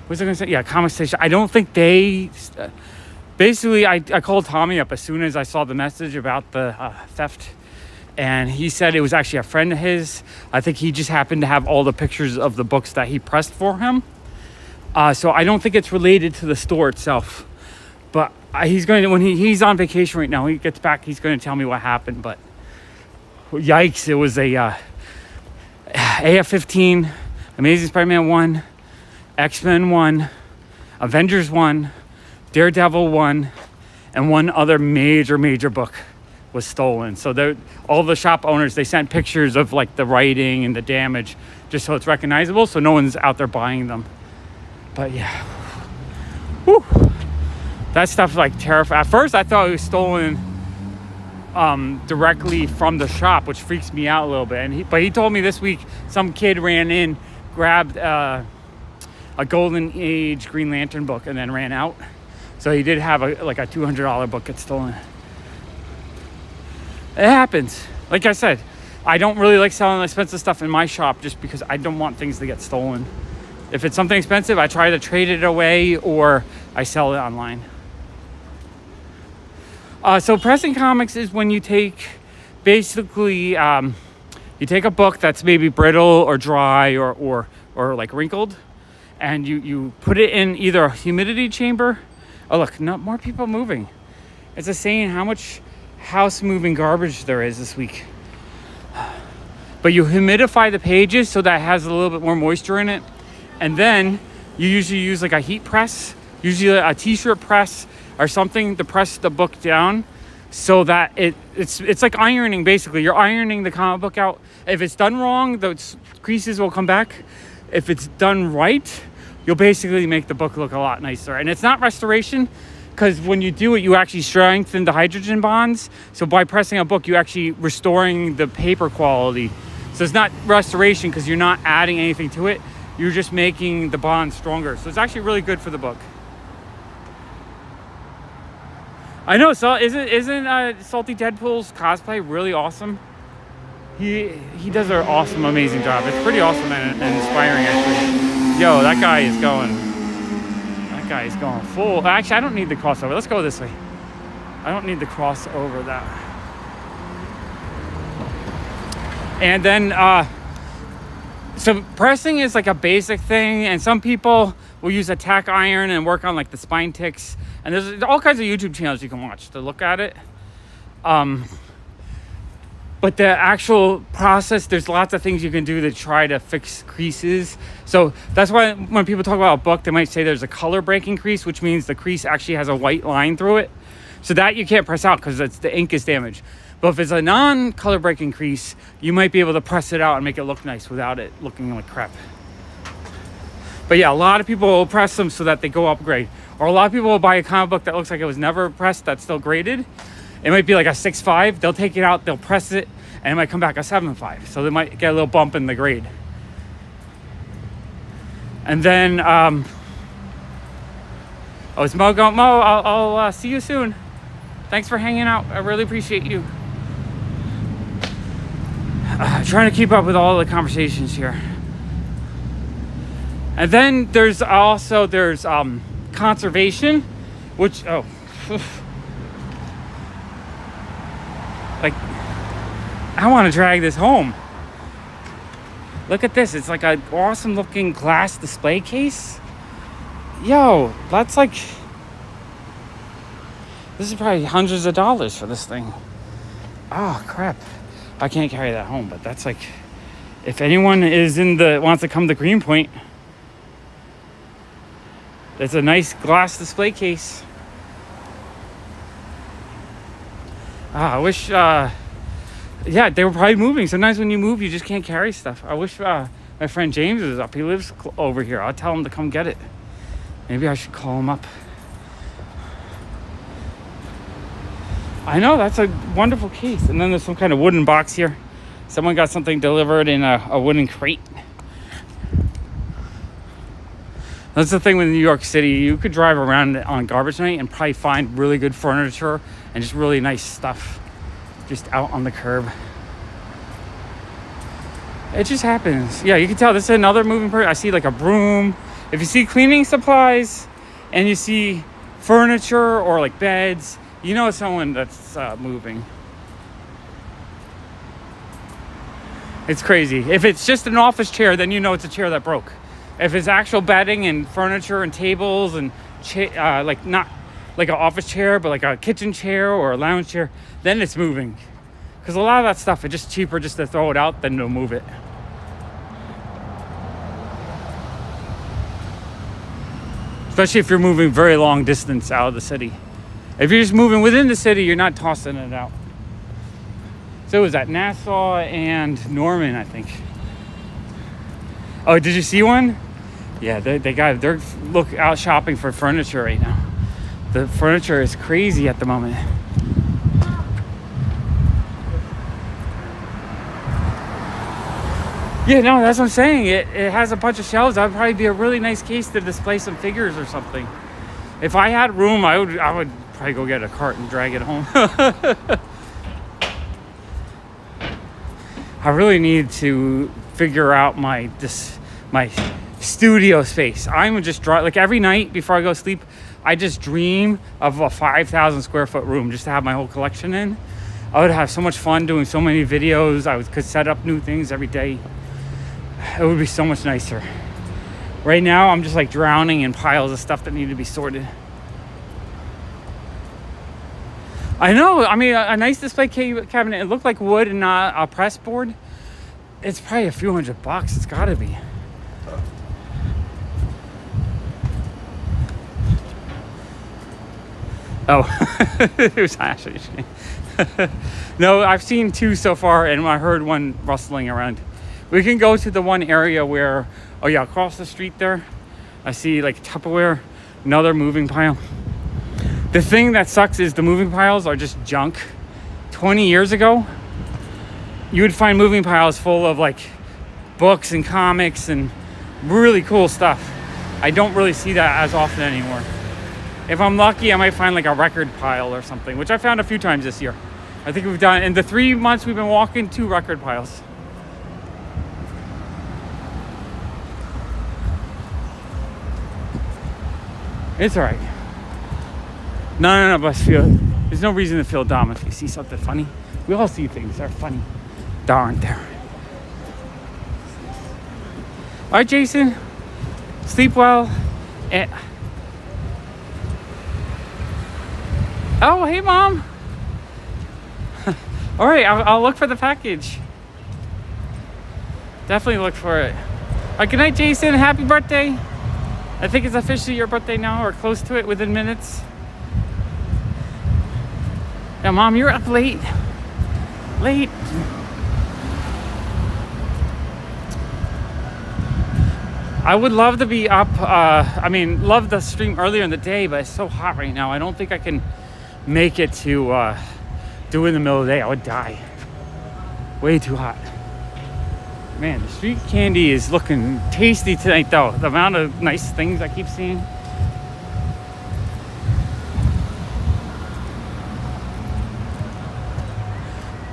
was I gonna say? Yeah, Comic Station. I don't think they. Basically, I called Tommy up as soon as I saw the message about the theft. And he said it was actually a friend of his. I think he just happened to have all the pictures of the books that he pressed for him. So I don't think it's related to the store itself. But he's going to, when he's on vacation right now, when he gets back, he's going to tell me what happened. But yikes, it was a AF-15, Amazing Spider-Man 1, X-Men 1, Avengers 1, Daredevil 1, and one other major book was stolen. So all the shop owners, they sent pictures of like the writing and the damage just so it's recognizable, so no one's out there buying them. But yeah, whew. That stuff like terrifying. At first I thought it was stolen directly from the shop, which freaks me out a little bit. But he told me this week some kid ran in, grabbed a Golden Age Green Lantern book and then ran out. So he did have a $200 book get stolen. It happens. Like I said, I don't really like selling expensive stuff in my shop just because I don't want things to get stolen. If it's something expensive, I try to trade it away or I sell it online. So pressing comics is when you take, basically, you take a book that's maybe brittle or dry or like wrinkled, and you put it in either a humidity chamber. Oh look, more people moving. It's a saying how much house moving garbage there is this week. But you humidify the pages so that it has a little bit more moisture in it, and then you usually use like a heat press, usually a t-shirt press or something to press the book down so that it's like ironing. Basically, you're ironing the comic book out. If it's done wrong, those creases will come back. If it's done right, you'll basically make the book look a lot nicer. And it's not restoration, because when you do it, you actually strengthen the hydrogen bonds. So by pressing a book, you're actually restoring the paper quality. So it's not restoration because you're not adding anything to it. You're just making the bond stronger. So it's actually really good for the book. I know, so isn't Salty Deadpool's cosplay really awesome? He does an awesome, amazing job. It's pretty awesome and inspiring, actually. Yo, that guy is going full. Actually, I don't need the crossover. Let's go this way. I don't need the crossover that. And then, so pressing is like a basic thing, and some people will use a tack iron and work on like the spine ticks. And there's all kinds of YouTube channels you can watch to look at it. But the actual process, there's lots of things you can do to try to fix creases. So that's why when people talk about a book, they might say there's a color breaking crease, which means the crease actually has a white line through it. So that you can't press out because the ink is damaged. But if it's a non-color breaking crease, you might be able to press it out and make it look nice without it looking like crap. But yeah, a lot of people will press them so that they go upgrade. Or a lot of people will buy a comic book that looks like it was never pressed, that's still graded. It might be like a 6.5. They'll take it out, they'll press it, and it might come back a 7.5. So they might get a little bump in the grade. And then, it's Mo going. Mo, I'll see you soon. Thanks for hanging out. I really appreciate you. Trying to keep up with all the conversations here. And then there's conservation, which, like, I want to drag this home. Look at this. It's like an awesome looking glass display case. Yo, that's like, this is probably hundreds of dollars for this thing. Oh, crap. I can't carry that home, but that's like, if anyone wants to come to Greenpoint, it's a nice glass display case. I wish, yeah, they were probably moving. Sometimes when you move, you just can't carry stuff. I wish my friend James was up. He lives over here. I'll tell him to come get it. Maybe I should call him up. I know, that's a wonderful case. And then there's some kind of wooden box here. Someone got something delivered in a wooden crate. That's the thing with New York City. You could drive around on garbage night and probably find really good furniture and just really nice stuff just out on the curb. It just happens. Yeah, you can tell this is another moving person. I see like a broom. If you see cleaning supplies and you see furniture or like beds, you know it's someone that's moving. It's crazy. If it's just an office chair, then you know it's a chair that broke. If it's actual bedding and furniture and tables and like not like an office chair, but like a kitchen chair or a lounge chair, then it's moving. Because a lot of that stuff, it's just cheaper just to throw it out than to move it. Especially if you're moving very long distance out of the city. If you're just moving within the city, you're not tossing it out. So it was at Nassau and Norman, I think. Oh, did you see one? Yeah, they're out shopping for furniture right now. The furniture is crazy at the moment. Yeah, no, that's what I'm saying. It has a bunch of shelves. That would probably be a really nice case to display some figures or something. If I had room, I would probably go get a cart and drag it home. I really need to figure out my studio space. I'm just like every night before I go to sleep, I just dream of a 5,000 square foot room just to have my whole collection in. I would have so much fun doing so many videos. I could set up new things every day. It would be so much nicer. Right now, I'm just like drowning in piles of stuff that need to be sorted. I know. I mean, a nice display cabinet. It looked like wood and not a press board. It's probably a few $100. It's got to be. Oh, it was actually. No, I've seen two so far, and I heard one rustling around. We can go to the one area where, oh yeah, across the street there, I see like Tupperware, another moving pile. The thing that sucks is the moving piles are just junk. 20 years ago, you would find moving piles full of like books and comics and really cool stuff. I don't really see that as often anymore. If I'm lucky, I might find like a record pile or something, which I found a few times this year. I think we've done, in the 3 months we've been walking, 2 record piles. It's all right. None of us feel, there's no reason to feel dumb if you see something funny. We all see things that are funny that aren't there. All right, Jason, sleep well. Oh, hey, Mom. All right, I'll look for the package. Definitely look for it. All right, good night, Jason. Happy birthday. I think it's officially your birthday now, or close to it, within minutes. Now, Mom, you're up late. Late. I would love to be up. Love the stream earlier in the day, but it's so hot right now. I don't think I can make it to do it in the middle of the day. I would die. Way too hot. Man, the street candy is looking tasty tonight, though. The amount of nice things I keep seeing.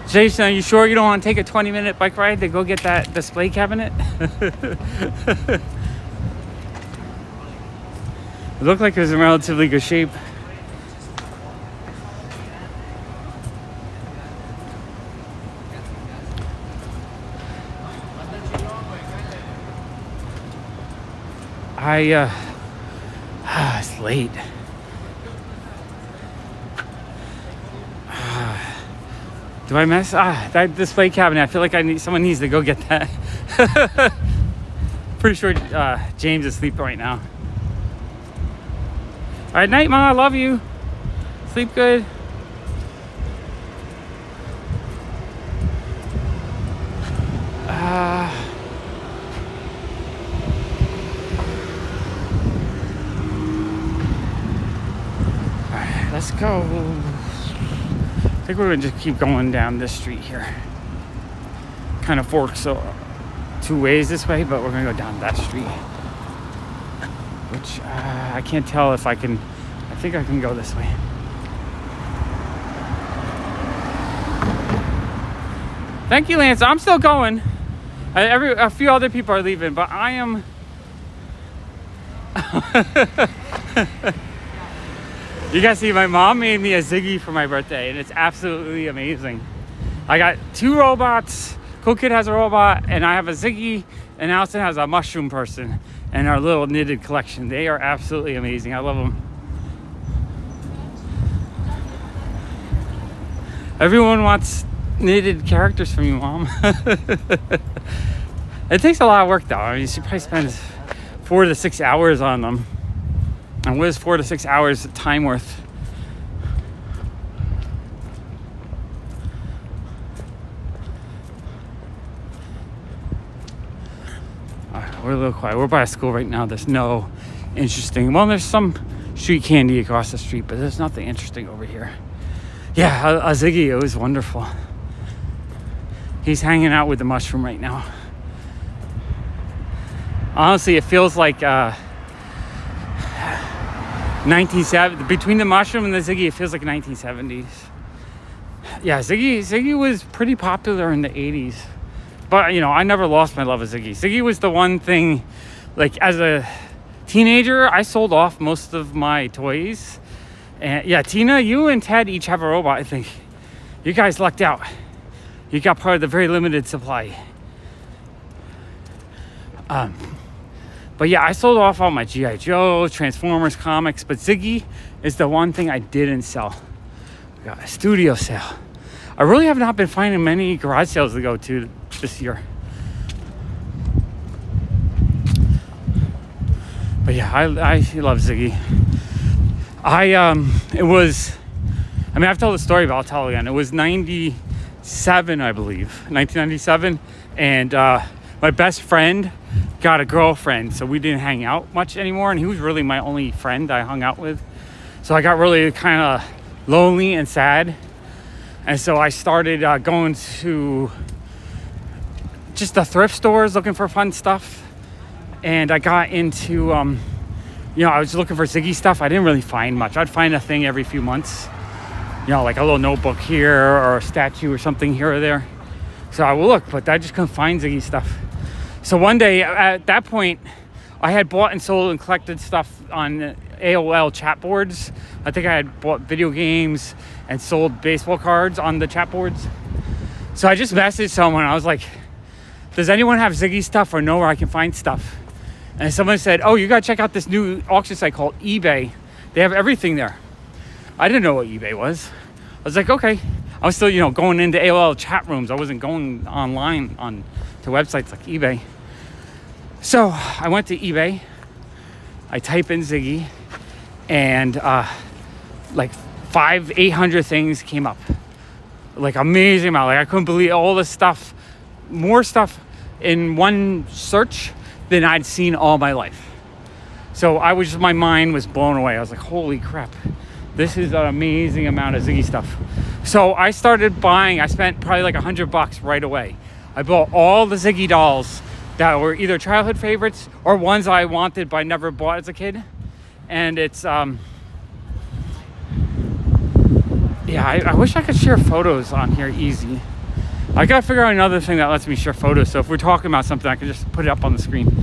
Jason, are you sure you don't want to take a 20-minute bike ride to go get that display cabinet? It looked like it was in relatively good shape. It's late. Do I miss that display cabinet? I feel like someone needs to go get that. Pretty sure James is asleep right now. All right, night, Mom. I love you. Sleep good. Alright, let's go. I think we're gonna just keep going down this street here. Kind of forks two ways this way, but we're gonna go down that street. Which I can't tell if I can. I think I can go this way. Thank you, Lance. I'm still going. A few other people are leaving, but I am. You guys see, my mom made me a Ziggy for my birthday, and it's absolutely amazing. I got 2 robots. Cool Kid has a robot, and I have a Ziggy, and Allison has a mushroom person, and our little knitted collection. They are absolutely amazing. I love them. Everyone wants knitted characters from you, Mom. It takes a lot of work, though. I mean, she probably spends 4 to 6 hours on them. And what is 4 to 6 hours time worth? We're a little quiet. We're by a school right now. There's no interesting. Well, there's some street candy across the street, but there's nothing interesting over here. Yeah, a Ziggy. It was wonderful. He's hanging out with the mushroom right now. Honestly, it feels like 1970s. Between the mushroom and the Ziggy, it feels like 1970s. Yeah, Ziggy was pretty popular in the 80s. But, you know, I never lost my love of Ziggy. Ziggy was the one thing, like, as a teenager, I sold off most of my toys. And, yeah, Tina, you and Ted each have a robot, I think. You guys lucked out. You got part of the very limited supply. But yeah, I sold off all my G.I. Joe, Transformers comics, but Ziggy is the one thing I didn't sell. We got a studio sale. I really have not been finding many garage sales to go to this year. But yeah, I love Ziggy. I've told the story, but I'll tell it again. It was 97, I believe, 1997, and my best friend got a girlfriend, so we didn't hang out much anymore, and he was really my only friend I hung out with. So I got really kind of lonely and sad, and so I started going to just the thrift stores looking for fun stuff, and I got into I was looking for Ziggy stuff. I didn't really find much. I'd find a thing every few months, like a little notebook here or a statue or something here or there. So I will look, but I just couldn't find Ziggy stuff. So one day, at that point, I had bought and sold and collected stuff on AOL chat boards. I think I had bought video games and sold baseball cards on the chat boards. So I just messaged someone. I was like, does anyone have Ziggy stuff or know where I can find stuff? And someone said, oh, you got to check out this new auction site called eBay. They have everything there. I didn't know what eBay was. I was like, okay. I was still, going into AOL chat rooms. I wasn't going online to websites like eBay. So I went to eBay. I type in Ziggy, and like 800 things came up. Like amazing amount. Like I couldn't believe all this stuff, more stuff in one search than I'd seen all my life. So my mind was blown away. I was like, holy crap, this is an amazing amount of Ziggy stuff. So I started buying. I spent probably like $100 right away. I bought all the Ziggy dolls that were either childhood favorites or ones I wanted but I never bought as a kid. And it's I wish I could share photos on here easy. I gotta figure out another thing that lets me share photos, so if we're talking about something I can just put it up on the screen.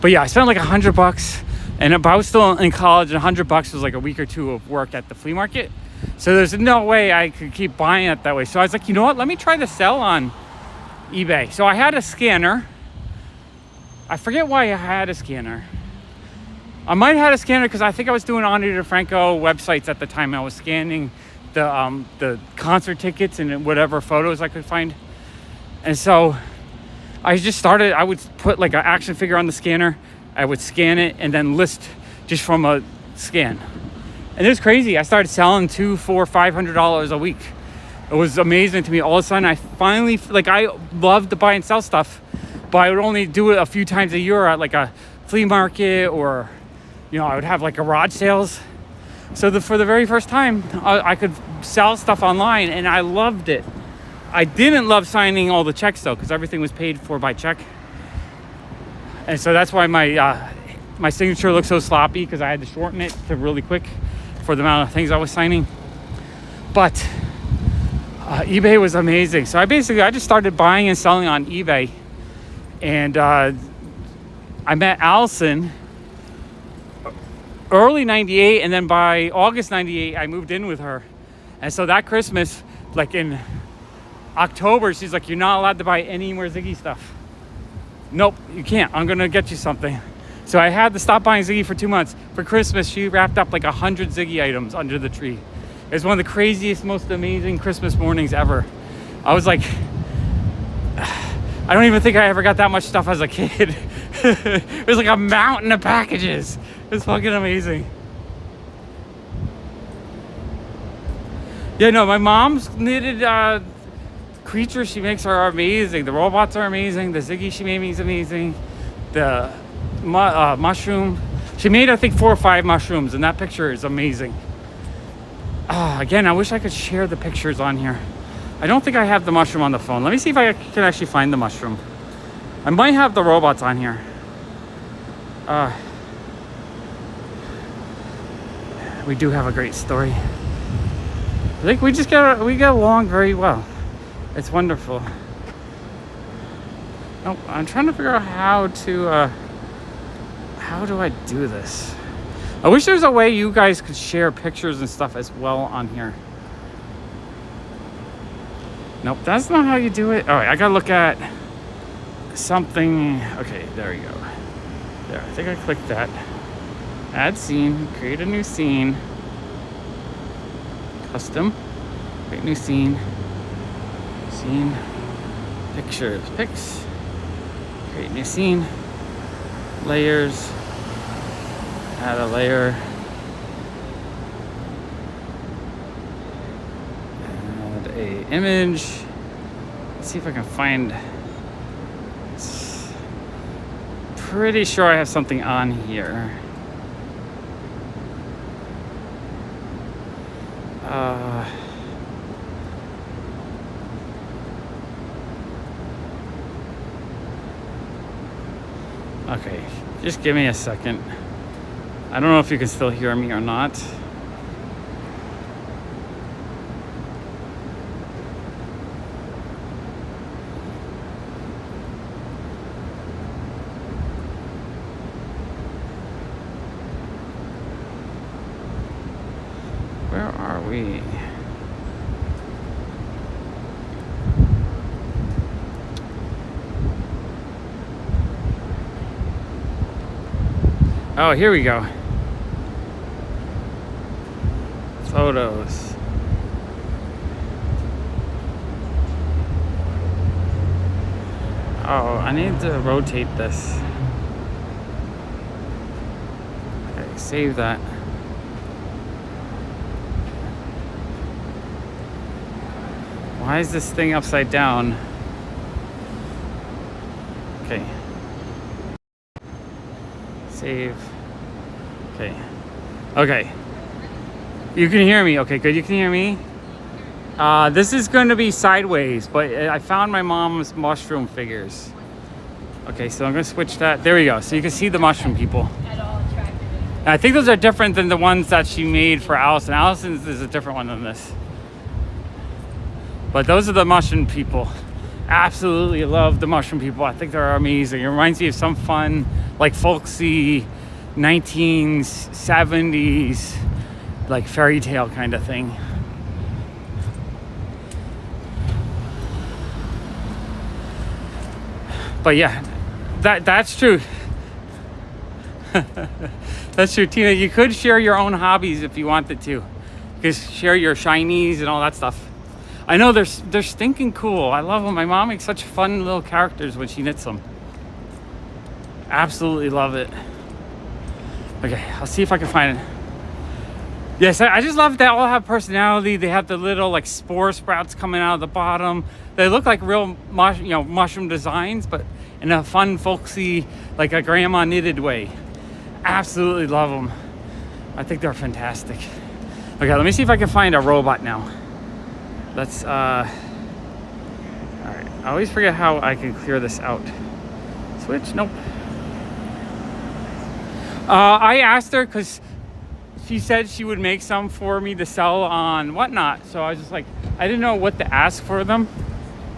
But yeah, I spent like $100, and if I was still in college, and $100 was like a week or two of work at the flea market. So there's no way I could keep buying it that way. So I was like, you know what, let me try to sell on eBay. So I had a scanner. I forget why I had a scanner. I might have had a scanner because I think I was doing Ani DeFranco websites at the time. I was scanning the concert tickets and whatever photos I could find. And so I just started. I would put like an action figure on the scanner. I would scan it and then list just from a scan. And it was crazy. I started selling $200, $400, $500 a week. It was amazing to me. All of a sudden, I finally, like, I love to buy and sell stuff, but I would only do it a few times a year at like a flea market, or, you know, I would have like garage sales. So for the very first time, I could sell stuff online, and I loved it. I didn't love signing all the checks though, because everything was paid for by check. And so that's why my signature looked so sloppy, because I had to shorten it to really quick for the amount of things I was signing. But eBay was amazing. So I just started buying and selling on eBay. And I met Allison early 98, and then by August 98, I moved in with her. And so that Christmas, like in October, she's like, "You're not allowed to buy any more Ziggy stuff." "Nope, you can't. I'm gonna get you something." So I had to stop buying Ziggy for 2 months. For Christmas, she wrapped up like 100 Ziggy items under the tree. It was one of the craziest, most amazing Christmas mornings ever. I was like, I don't even think I ever got that much stuff as a kid. It was like a mountain of packages. It was fucking amazing. Yeah, no, my mom's knitted creatures she makes are amazing. The robots are amazing. The Ziggy she made me is amazing. The mushroom. She made, I think, 4 or 5 mushrooms, and that picture is amazing. Again, I wish I could share the pictures on here. I don't think I have the mushroom on the phone. Let me see if I can actually find the mushroom. I might have the robots on here. We do have a great story. I think we get along very well. It's wonderful. Oh, I'm trying to figure out how do I do this? I wish there was a way you guys could share pictures and stuff as well on here. Nope, that's not how you do it. All right, I gotta look at something. Okay, there we go. There, I think I clicked that. Add scene, create a new scene. Custom, create new scene. Scene, pictures, pics. Create new scene. Layers. Add a layer. Add a image. Let's see if I can find. Pretty sure I have something on here. Okay, just give me a second. I don't know if you can still hear me or not. Where are we? Oh, here we go. Photos. Oh, I need to rotate this. Okay, save that. Why is this thing upside down? Okay. Save. Okay. Okay. You can hear me. Okay, good. You can hear me. This is going to be sideways, but I found my mom's mushroom figures. Okay, so I'm going to switch that. There we go. So you can see the mushroom people. And I think those are different than the ones that she made for Allison. Allison's is a different one than this. But those are the mushroom people. Absolutely love the mushroom people. I think they're amazing. It reminds me of some fun, like folksy 1970s, like fairy tale kind of thing. But yeah, that's true. That's true, Tina. You could share your own hobbies if you wanted to. You can share your shinies and all that stuff. I know they're stinking cool. I love them. My mom makes such fun little characters when she knits them. Absolutely love it. Okay, I'll see if I can find it. Yes, I just love that all have personality. They have the little like spore sprouts coming out of the bottom. They look like real mushroom designs, but in a fun, folksy, like a grandma knitted way. Absolutely love them. I think they're fantastic. Okay, let me see if I can find a robot now. Let's all right, I always forget how I can clear this out. Switch, nope. I asked her because she said she would make some for me to sell on Whatnot. So I was just like, I didn't know what to ask for them.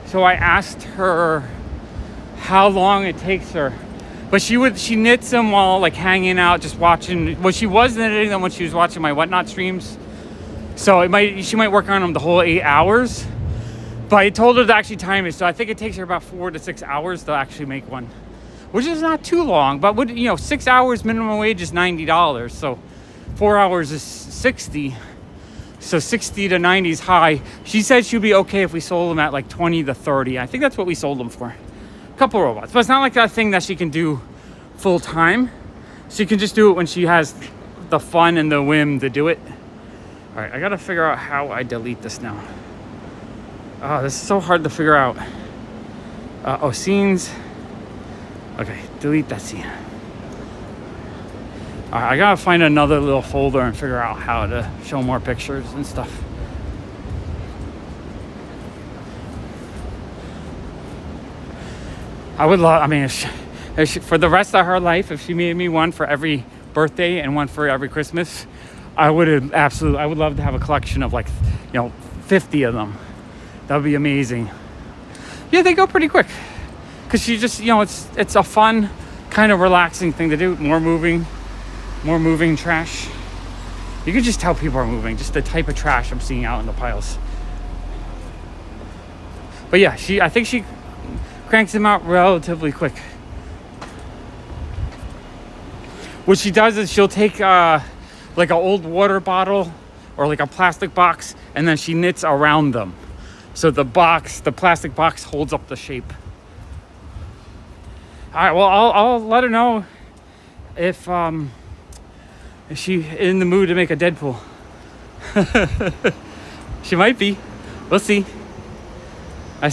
So I asked her how long it takes her. But she knits them while like hanging out, just watching. Well, she was knitting them when she was watching my Whatnot streams. So she might work on them the whole 8 hours. But I told her to actually time it. So I think it takes her about 4 to 6 hours to actually make one, which is not too long. But 6 hours minimum wage is $90. So 4 hours is 60. So 60 to 90 is high. She said she'd be okay if we sold them at like 20 to 30. I think that's what we sold them for. A couple robots. But it's not like that thing that she can do full time. She can just do it when she has the fun and the whim to do it. All right, I gotta figure out how I delete this now. Oh, this is so hard to figure out. Scenes. Okay, delete that scene. All right, I gotta find another little folder and figure out how to show more pictures and stuff. I would love, I mean, if she, for the rest of her life, if she made me one for every birthday and one for every Christmas, I would love to have a collection of like, 50 of them. That would be amazing. Yeah, they go pretty quick. Because she just, it's a fun, kind of relaxing thing to do. More moving trash. You can just tell people are moving, just the type of trash I'm seeing out in the piles. But yeah, I think she cranks them out relatively quick. What she does is she'll take like an old water bottle or like a plastic box, and then she knits around them. So the plastic box holds up the shape. All right, well, I'll let her know if she's in the mood to make a Deadpool. She might be. We'll see. I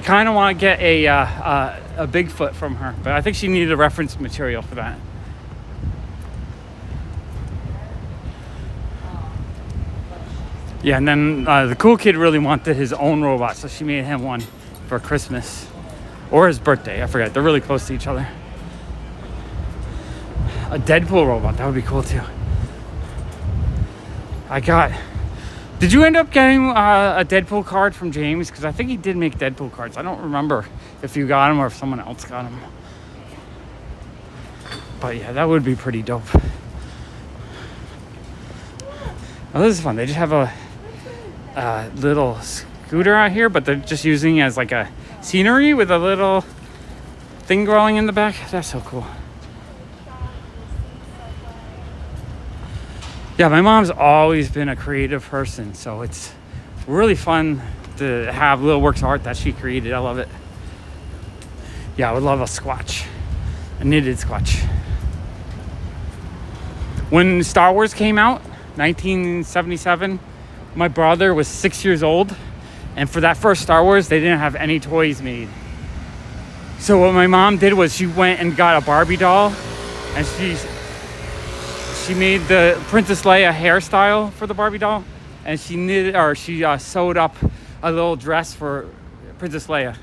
kind of want to get a Bigfoot from her, but I think she needed a reference material for that. Yeah, and then the cool kid really wanted his own robot, so she made him one for Christmas. Or his birthday, I forget. They're really close to each other. A Deadpool robot, that would be cool too. Did you end up getting a Deadpool card from James? Because I think he did make Deadpool cards. I don't remember if you got him or if someone else got him. But yeah, that would be pretty dope. Oh, this is fun. They just have a little scooter out here, but they're just using it as like a scenery with a little thing growing in the back. That's so cool. Yeah, my mom's always been a creative person, so it's really fun to have little works of art that she created. I love it. Yeah, I would love a Squatch, a knitted Squatch. When Star Wars came out, 1977, my brother was 6 years old, and for that first Star Wars, they didn't have any toys made. So what my mom did was she went and got a Barbie doll, and she made the Princess Leia hairstyle for the Barbie doll, and she sewed up a little dress for Princess Leia.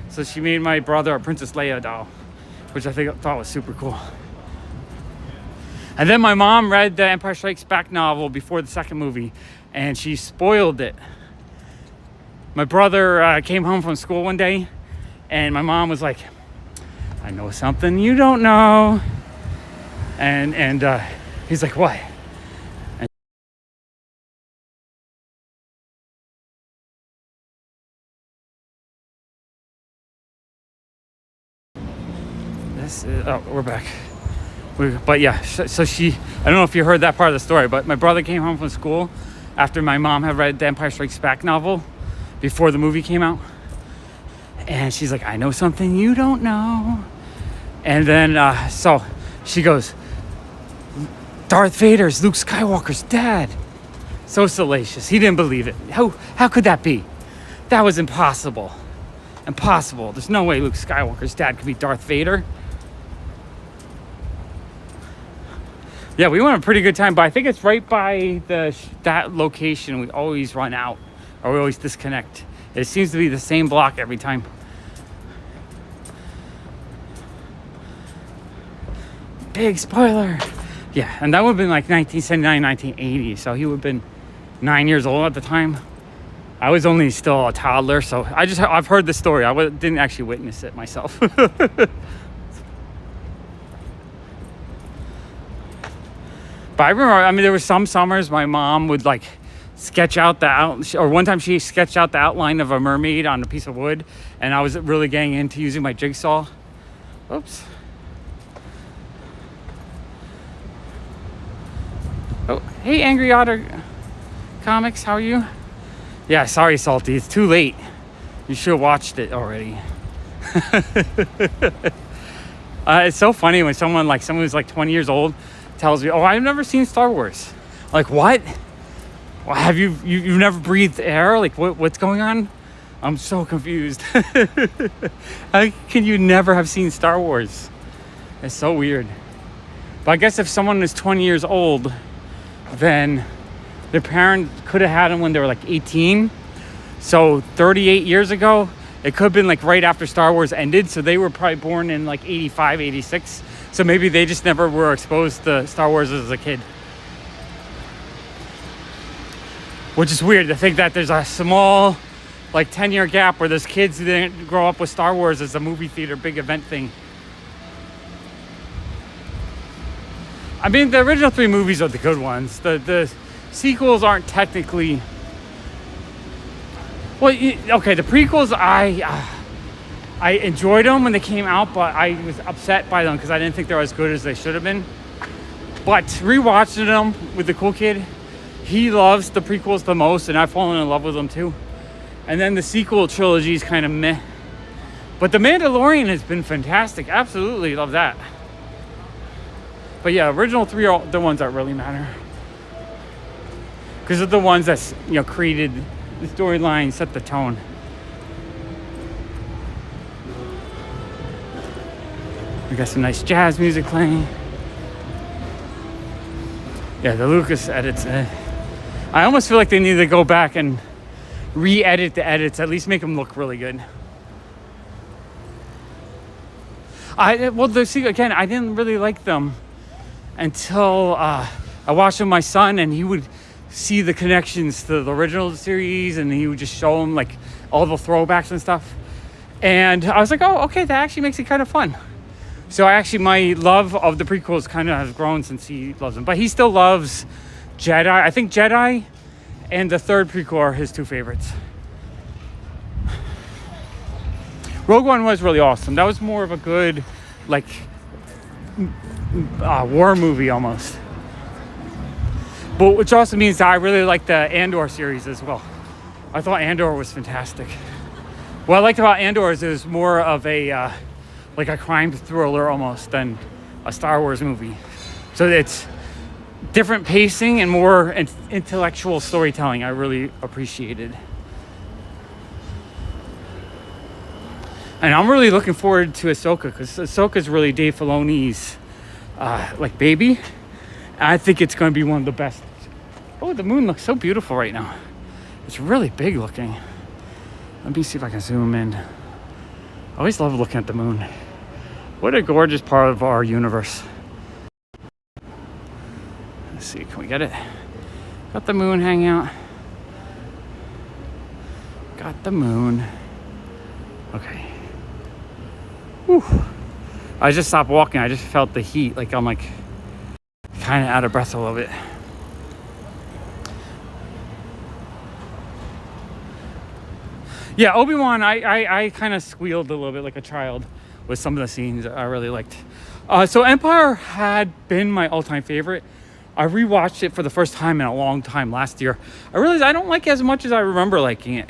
So she made my brother a Princess Leia doll, which I thought was super cool. And then my mom read the Empire Strikes Back novel before the second movie, and she spoiled it. My brother came home from school one day, and my mom was like, "I know something you don't know." And he's like, "What?" And we're back. But yeah, so she, I don't know if you heard that part of the story, but my brother came home from school after my mom had read the Empire Strikes Back novel before the movie came out. And she's like, I know something you don't know. And then, so she goes, Darth Vader's Luke Skywalker's dad. So salacious. He didn't believe it. How could that be? That was impossible. Impossible. There's no way Luke Skywalker's dad could be Darth Vader. Yeah, we went a pretty good time, but I think it's right by that location. We always run out, or we always disconnect. It seems to be the same block every time. Big spoiler. Yeah, and that would have been like 1979, 1980. So he would have been 9 years old at the time. I was only still a toddler, so I've heard the story. I didn't actually witness it myself. But I remember, I mean, there were some summers my mom would like sketch out or one time she sketched out the outline of a mermaid on a piece of wood, and I was really getting into using my jigsaw. Oops. Oh, hey, Angry Otter Comics, how are you? Yeah, sorry, Salty, it's too late. You should have watched it already. It's so funny when someone who's like 20 years old tells me, oh, I've never seen Star Wars. Like, what? Well, have you've never breathed air? Like, what's going on? I'm so confused. How can you never have seen Star Wars? It's so weird. But I guess if someone is 20 years old, then their parent could have had them when they were like 18. So 38 years ago, it could have been like right after Star Wars ended. So they were probably born in like 85, 86. So maybe they just never were exposed to Star Wars as a kid. Which is weird to think that there's a small, like 10-year gap where there's kids who didn't grow up with Star Wars as a movie theater big event thing. I mean, the original 3 movies are the good ones. The sequels aren't technically... Well, okay, the prequels, I enjoyed them when they came out, but I was upset by them because I didn't think they were as good as they should have been. But rewatching them with the cool kid, he loves the prequels the most, and I've fallen in love with them too. And then the sequel trilogy is kind of meh. But The Mandalorian has been fantastic. Absolutely love that. But yeah, original 3 are the ones that really matter. Because they're the ones that, created the storyline, set the tone. We got some nice jazz music playing. Yeah, the Lucas edits. I almost feel like they need to go back and re-edit the edits, at least make them look really good. I didn't really like them until I watched them with my son, and he would see the connections to the original series, and he would just show him like all the throwbacks and stuff. And I was like, oh, okay, that actually makes it kind of fun. So my love of the prequels kind of has grown since he loves them. But he still loves Jedi. I think Jedi and the 3rd prequel are his 2 favorites. Rogue One was really awesome. That was more of a good, like, war movie almost. But which also means that I really like the Andor series as well. I thought Andor was fantastic. What I liked about Andor is it was more of a like a crime thriller almost than a Star Wars movie. So it's different pacing and more intellectual storytelling I really appreciated. And I'm really looking forward to Ahsoka, because Ahsoka's really Dave Filoni's like baby. And I think it's going to be one of the best. Oh, the moon looks so beautiful right now. It's really big looking. Let me see if I can zoom in. I always love looking at the moon. What a gorgeous part of our universe. Let's see, can we get it? Got the moon hanging out. Got the moon. Okay. Whew. I just stopped walking. I just felt the heat. Like I'm like kind of out of breath a little bit. Yeah, Obi-Wan, I kind of squealed a little bit like a child with some of the scenes I really liked. So Empire had been my all-time favorite. I rewatched it for the first time in a long time last year. I realized I don't like it as much as I remember liking it.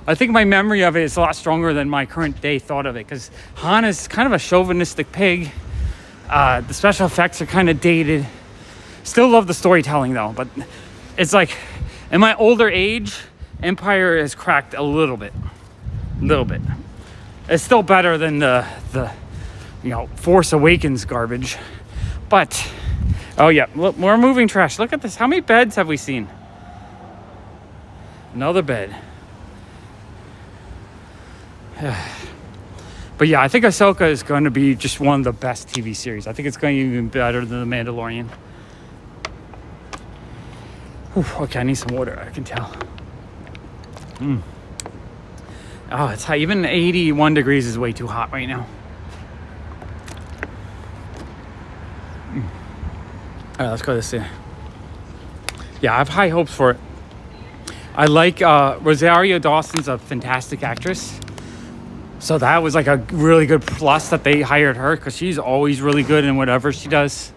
I think my memory of it is a lot stronger than my current day thought of it, because Han is kind of a chauvinistic pig. The special effects are kind of dated. Still love the storytelling though, but it's like in my older age, Empire has cracked a little bit. It's still better than the Force Awakens garbage. But, oh yeah, look, more moving trash. Look at this. How many beds have we seen? Another bed. But yeah, I think Ahsoka is going to be just one of the best TV series. I think it's going to be even better than The Mandalorian. Whew, okay, I need some water. I can tell. Oh, it's hot. Even 81 degrees is way too hot right now. All right, let's go this way. Yeah, I have high hopes for it. I like Rosario Dawson's a fantastic actress. So that was like a really good plus that they hired her, because she's always really good in whatever she does.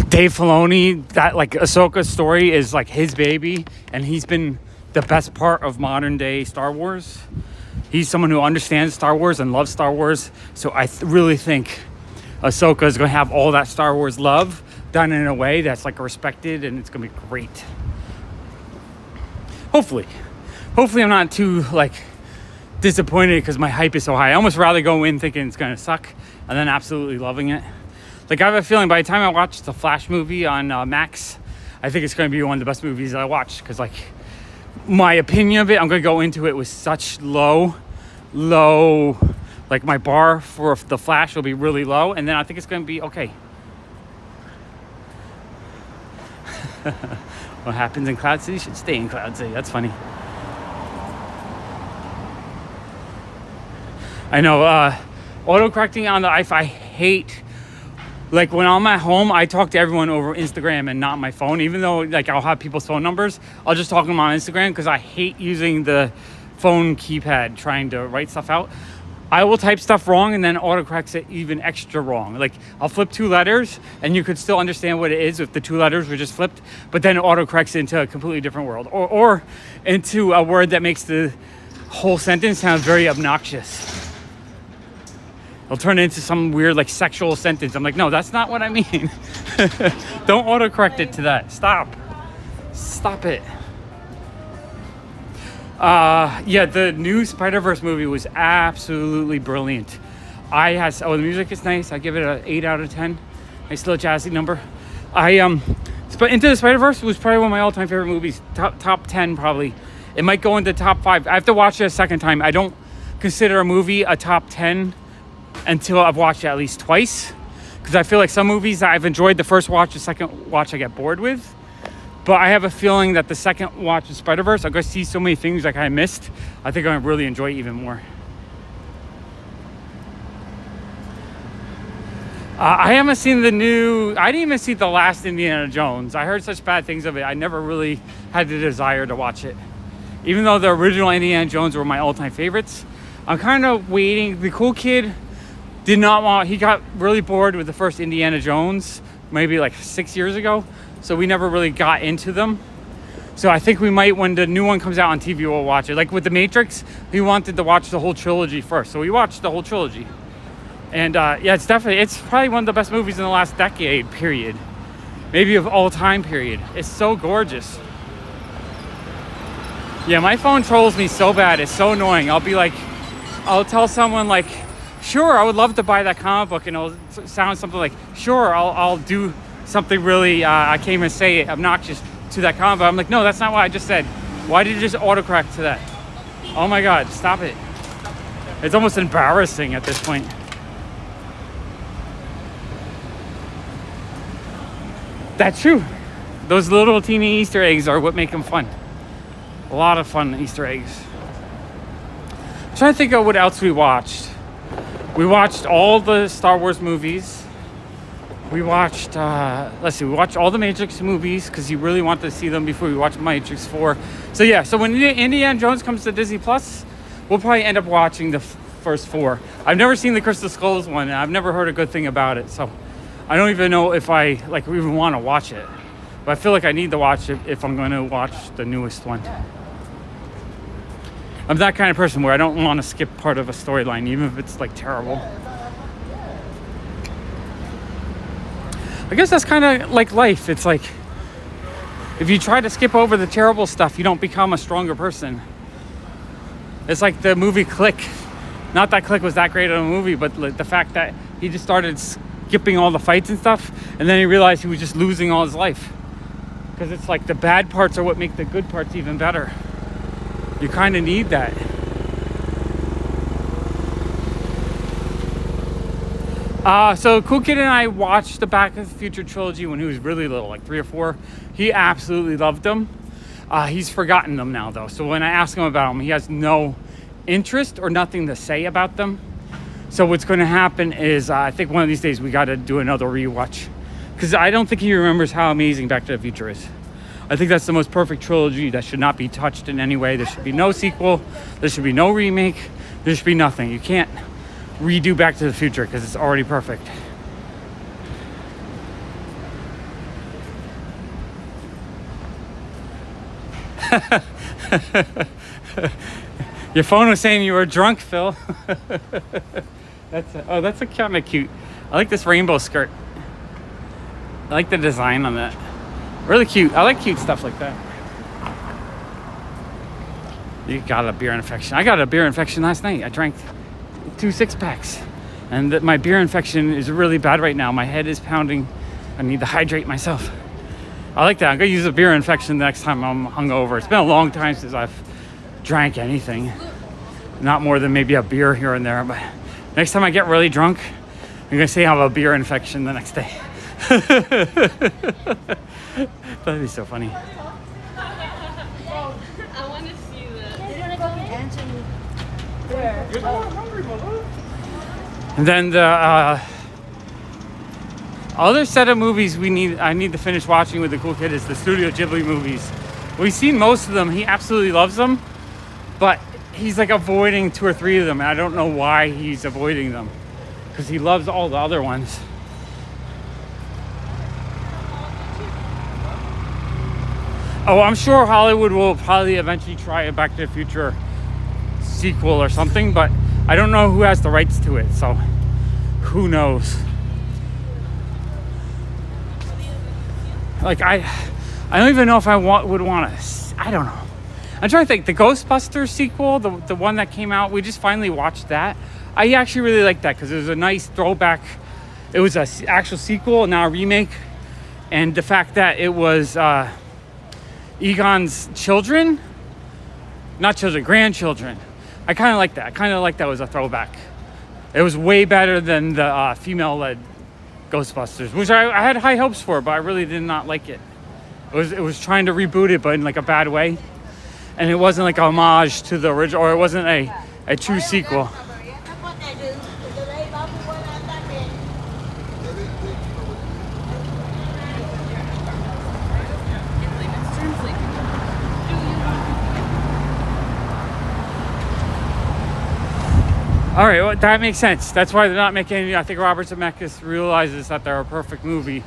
Dave Filoni, that like Ahsoka's story is like his baby, and he's been the best part of modern day Star Wars. He's someone who understands Star Wars and loves Star Wars. So I really think Ahsoka is going to have all that Star Wars love done in a way that's like respected, and it's going to be great. Hopefully I'm not too like disappointed because my hype is so high. I almost rather go in thinking it's going to suck and then absolutely loving it. Like, I have a feeling by the time I watch the Flash movie on Max, I think it's going to be one of the best movies that I watch, because like my opinion of it, I'm going to go into it with such low, like my bar for the Flash will be really low, and then I think it's going to be okay. What happens in Cloud City should stay in Cloud City. That's funny. I know, autocorrecting on the iPhone, I hate. Like, when I'm at home, I talk to everyone over Instagram and not my phone. Even though, like, I'll have people's phone numbers, I'll just talk to them on Instagram, because I hate using the phone keypad trying to write stuff out. I will type stuff wrong and then autocorrects it even extra wrong. Like, I'll flip 2 letters and you could still understand what it is if the 2 letters were just flipped, but then it autocorrects into a completely different world, or into a word that makes the whole sentence sound very obnoxious. It'll turn into some weird like sexual sentence. I'm like, no, that's not what I mean. Don't autocorrect it to that. Stop it. Yeah, the new Spider-Verse movie was absolutely brilliant. The music is nice. I give it an 8 out of 10. Nice little jazzy number. Into the Spider-Verse was probably one of my all-time favorite movies. Top 10 probably. It might go into top 5. I have to watch it a second time. I don't consider a movie a top 10 until I've watched it at least twice, because I feel like some movies that I've enjoyed the first watch, the second watch I get bored with. But I have a feeling that the second watch of Spider-Verse, I'm going to see so many things like I missed. I think I'm going to really enjoy it even more. I haven't seen I didn't even see the last Indiana Jones. I heard such bad things of it. I never really had the desire to watch it. Even though the original Indiana Jones were my all-time favorites, I'm kind of waiting. The cool kid he got really bored with the first Indiana Jones, maybe like 6 years ago. So we never really got into them. So I think we might, when the new one comes out on TV, we'll watch it. Like with The Matrix, he wanted to watch the whole trilogy first. So we watched the whole trilogy. And yeah, it's probably one of the best movies in the last decade, period. Maybe of all time, period. It's so gorgeous. Yeah, my phone trolls me so bad. It's so annoying. I'll tell someone like, sure, I would love to buy that comic book, and it'll sound something like, sure, I'll do something really, I can't even say it, obnoxious to that comic book. I'm like, no, that's not what I just said. Why did you just autocorrect to that? Oh my God, stop it. It's almost embarrassing at this point. That's true. Those little teeny Easter eggs are what make them fun. A lot of fun Easter eggs. I'm trying to think of what else we watched. We watched all the Star Wars movies. We watched, we watched all the Matrix movies, because you really want to see them before we watch Matrix 4. So yeah, so when Indiana Jones comes to Disney Plus, we'll probably end up watching the first 4. I've never seen the Crystal Skulls one, and I've never heard a good thing about it. So I don't even know if I like even want to watch it. But I feel like I need to watch it if I'm going to watch the newest one. I'm that kind of person where I don't want to skip part of a storyline, even if it's like terrible. I guess that's kind of like life. It's like if you try to skip over the terrible stuff, you don't become a stronger person. It's like the movie Click. Not that Click was that great of a movie, but the fact that he just started skipping all the fights and stuff, and then he realized he was just losing all his life. Because it's like the bad parts are what make the good parts even better. You kind of need that. So Cool Kid and I watched the Back of the Future trilogy when he was really little, like 3 or 4. He absolutely loved them. He's forgotten them now, though. So when I ask him about them, he has no interest or nothing to say about them. So what's going to happen is I think one of these days we got to do another rewatch. Because I don't think he remembers how amazing Back to the Future is. I think that's the most perfect trilogy that should not be touched in any way. There should be no sequel. There should be no remake. There should be nothing. You can't redo Back to the Future because it's already perfect. Your phone was saying you were drunk, Phil. That's a kind of cute. I like this rainbow skirt. I like the design on that. Really cute. I like cute stuff like that. You got a beer infection. I got a beer infection last night. I drank 2 6-packs. And my beer infection is really bad right now. My head is pounding. I need to hydrate myself. I like that. I'm going to use a beer infection the next time I'm hungover. It's been a long time since I've drank anything. Not more than maybe a beer here and there. But next time I get really drunk, I'm going to say I have a beer infection the next day. That'd be so funny. I want to see this. You're gonna go dancing. Where? Oh, I'm hungry, mother. And then the other set of movies I need to finish watching with the Cool Kid is the Studio Ghibli movies. We've seen most of them. He absolutely loves them, but he's like avoiding 2 or 3 of them. And I don't know why he's avoiding them, because he loves all the other ones. Oh, I'm sure Hollywood will probably eventually try a Back to the Future sequel or something, but I don't know who has the rights to it, so who knows? Like, I don't even know if I would want to, I don't know. I'm trying to think, the Ghostbusters sequel, the one that came out, we just finally watched that. I actually really liked that because it was a nice throwback. It was an actual sequel and now a remake. And the fact that it was Egon's children, not children, grandchildren. I kind of like that. I kind of like that was a throwback. It was way better than the female-led Ghostbusters, which I had high hopes for, but I really did not like it. It was trying to reboot it, but in like a bad way. And it wasn't like a homage to the original, or it wasn't a true sequel. All right, well, that makes sense. That's why they're not making any. I think Robert Zemeckis realizes that they're a perfect movie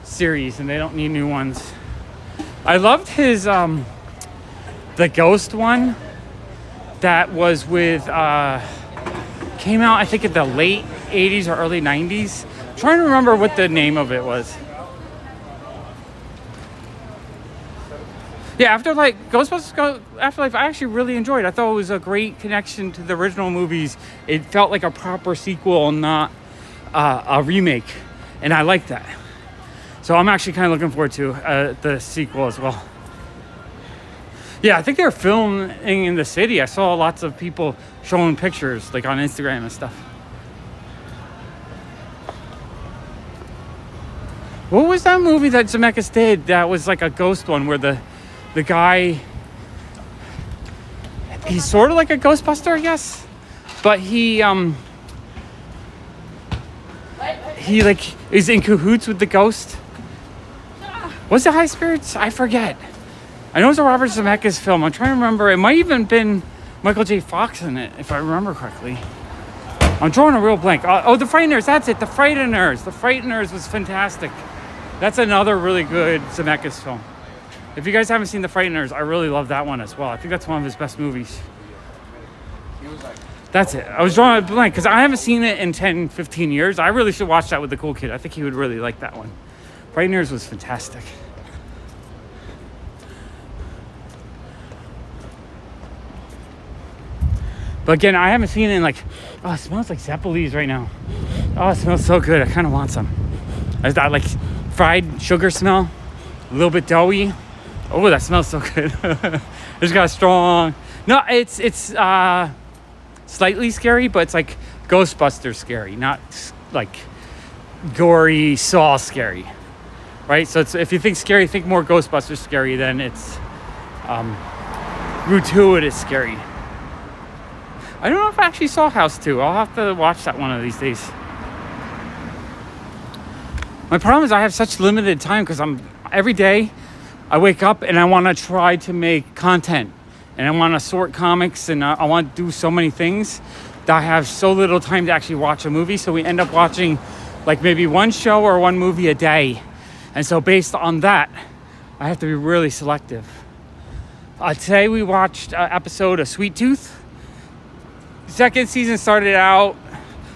series and they don't need new ones. I loved his the Ghost one that was with came out I think in the late 80s or early 90s. I'm trying to remember what the name of it was. Yeah, Ghostbusters Afterlife, I actually really enjoyed. I thought it was a great connection to the original movies. It felt like a proper sequel, not a remake, and I like that. So I'm actually kind of looking forward to the sequel as well. Yeah, I think they're filming in the city. I saw lots of people showing pictures, like on Instagram and stuff. What was that movie that Zemeckis did that was like a ghost one where the guy, he's sort of like a Ghostbuster, I guess, but he like is in cahoots with the ghost. Was it High Spirits? I forget. I know it's a Robert Zemeckis film. I'm trying to remember. It might even been Michael J. Fox in it, if I remember correctly. I'm drawing a real blank. Oh, The Frighteners. That's it. The Frighteners. The Frighteners was fantastic. That's another really good Zemeckis film. If you guys haven't seen The Frighteners, I really love that one as well. I think that's one of his best movies. That's it. I was drawing a blank because I haven't seen it in 10, 15 years. I really should watch that with the cool kid. I think he would really like that one. Frighteners was fantastic. But again, I haven't seen it in like, oh, it smells like Zeppelis right now. Oh, it smells so good. I kind of want some. There's that like fried sugar smell, a little bit doughy. Oh, that smells so good. It's got a strong, no, it's slightly scary, but it's like Ghostbusters scary, not like gory Saw scary, right? So it's, if you think scary, think more Ghostbusters scary than it's gratuitous scary. I don't know if I actually saw House 2. I'll have to watch that one of these days. My problem is I have such limited time because every day I wake up and I want to try to make content and I want to sort comics and I want to do so many things that I have so little time to actually watch a movie. So we end up watching like maybe one show or one movie a day. And so based on that, I have to be really selective. Today we watched an episode of Sweet Tooth. Second season started out,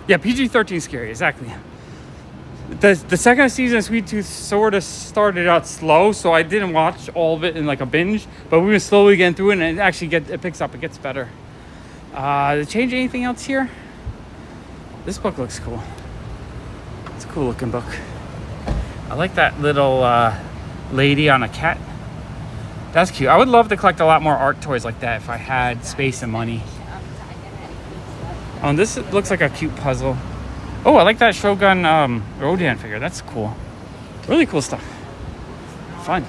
yeah, PG-13 scary, exactly. The second season of Sweet Tooth sort of started out slow, so I didn't watch all of it in like a binge, but we were slowly getting through it, and it actually it picks up, it gets better. Did it change anything else here? This book looks cool. It's a cool looking book. I like that little lady on a cat. That's cute. I would love to collect a lot more art toys like that if I had space and money. Oh, and this looks like a cute puzzle. Oh, I like that Shogun Rodan figure. That's cool. Really cool stuff. Fun.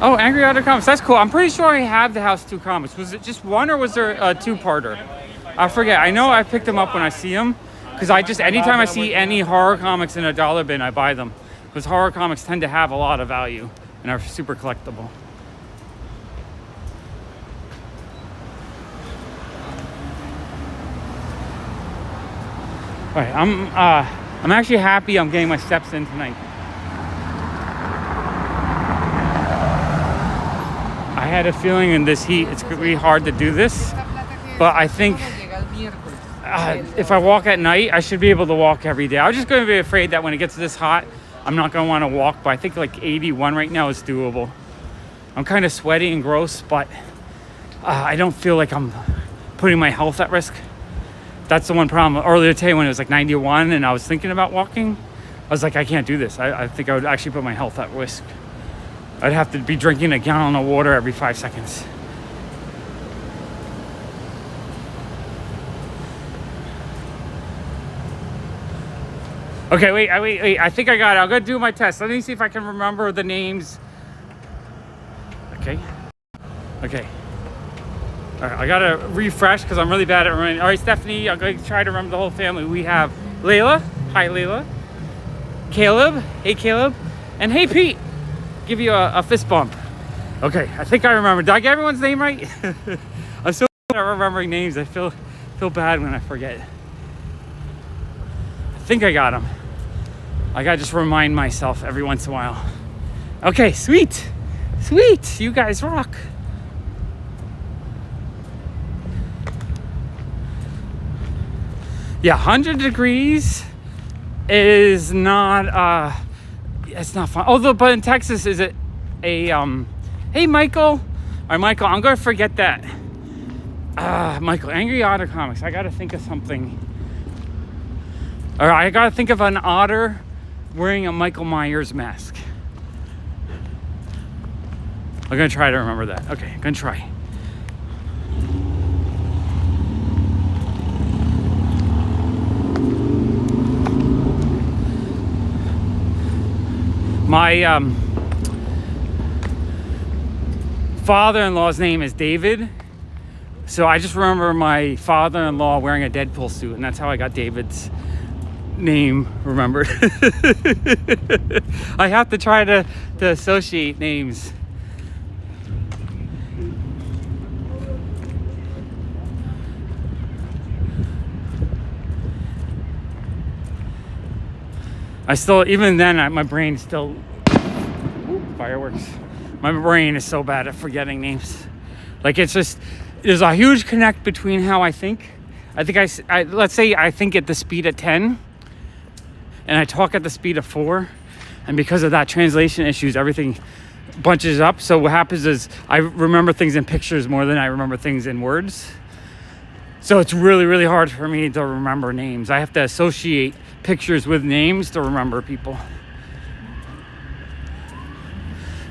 Oh, Angry Other Comics. That's cool. I'm pretty sure I have the House 2 comics. Was it just one or was there a two-parter? I forget. I know I picked them up when I see them. Because anytime I see any horror comics in a dollar bin, I buy them. Because horror comics tend to have a lot of value and are super collectible. All right, I'm actually happy I'm getting my steps in tonight. I had a feeling in this heat it's going to be hard to do this, but I think if I walk at night, I should be able to walk every day. I was just going to be afraid that when it gets this hot, I'm not going to want to walk, but I think like 81 right now is doable. I'm kind of sweaty and gross, but I don't feel like I'm putting my health at risk. That's the one problem. Earlier today when it was like 91 and I was thinking about walking, I was like, I can't do this. I think I would actually put my health at risk. I'd have to be drinking a gallon of water every 5 seconds. Okay, wait. I think I got it. I'm going to do my test. Let me see if I can remember the names. Okay. All right, I got to refresh because I'm really bad at remembering. All right, Stephanie, I'm going to try to remember the whole family. We have Layla. Hi, Layla. Caleb. Hey, Caleb. And hey, Pete. Give you a fist bump. Okay, I think I remember. Did I get everyone's name right? I'm so bad at remembering names. I feel bad when I forget. I think I got them. I gotta just remind myself every once in a while. Okay, sweet. You guys rock. Yeah, 100 degrees is not it's not fun. Although, but in Texas, is it a hey, Michael. All right, Michael, I'm gonna forget that. Michael, Angry Otter Comics. I gotta think of something. All right, I gotta think of an otter wearing a Michael Myers mask. I'm gonna try to remember that. Okay, I'm gonna try. My father-in-law's name is David, so I just remember my father-in-law wearing a Deadpool suit, and that's how I got David's name remembered. I have to try to associate names. I still, even then, my brain still, fireworks. My brain is so bad at forgetting names. Like, it's just, there's a huge connect between how I think. Let's say I think at the speed of 10 and I talk at the speed of 4. And because of that translation issues, everything bunches up. So what happens is I remember things in pictures more than I remember things in words. So it's really, really hard for me to remember names. I have to associate pictures with names to remember people.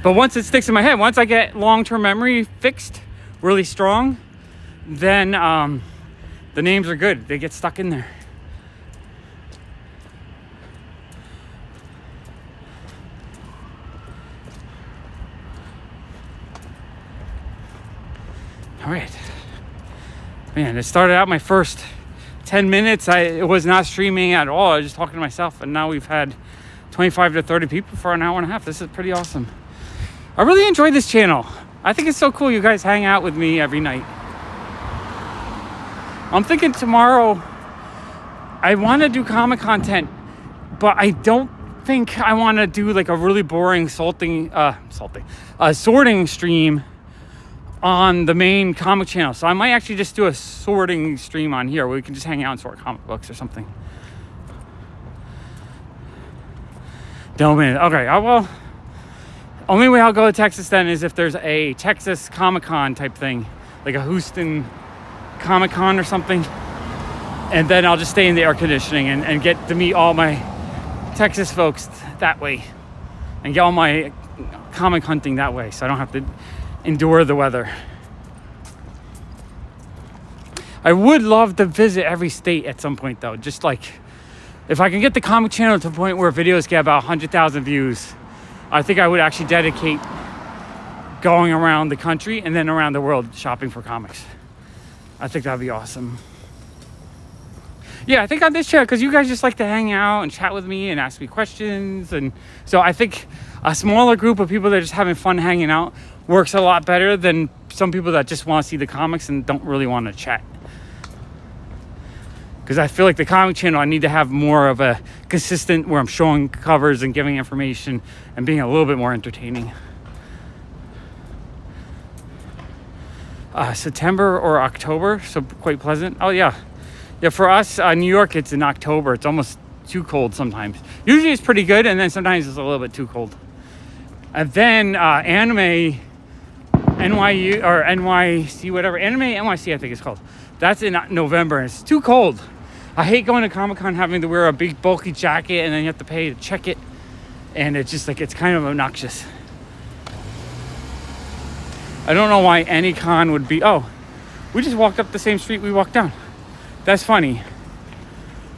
But once it sticks in my head, once I get long-term memory fixed really strong, then the names are good. They get stuck in there. All right. Man, it started out my first 10 minutes. It was not streaming at all. I was just talking to myself, and now we've had 25 to 30 people for an hour and a half. This is pretty awesome. I really enjoy this channel. I think it's so cool you guys hang out with me every night. I'm thinking tomorrow I want to do comic content, but I don't think I want to do like a really boring sorting stream on the main comic channel. So I might actually just do a sorting stream on here where we can just hang out and sort comic books or something. Okay, well, only way I'll go to Texas then is if there's a Texas Comic-Con type thing, like a Houston Comic-Con or something. And then I'll just stay in the air conditioning and get to meet all my Texas folks that way. And get all my comic hunting that way, so I don't have to endure the weather. I would love to visit every state at some point though. Just like, if I can get the comic channel to the point where videos get about 100,000 views, I think I would actually dedicate going around the country and then around the world shopping for comics. I think that'd be awesome. Yeah, I think on this channel, because you guys just like to hang out and chat with me and ask me questions. And so I think a smaller group of people that are just having fun hanging out works a lot better than some people that just want to see the comics and don't really want to chat. Because I feel like the comic channel, I need to have more of a consistent where I'm showing covers and giving information and being a little bit more entertaining. September or October, so quite pleasant. Oh yeah. Yeah, for us, New York, it's in October. It's almost too cold sometimes. Usually it's pretty good, and then sometimes it's a little bit too cold. And then Anime NYU or NYC, whatever. Anime NYC, I think it's called. That's in November, and it's too cold. I hate going to Comic-Con having to wear a big bulky jacket, and then you have to pay to check it. And it's just like, it's kind of obnoxious. I don't know why any con would be, oh, we just walked up the same street we walked down. That's funny.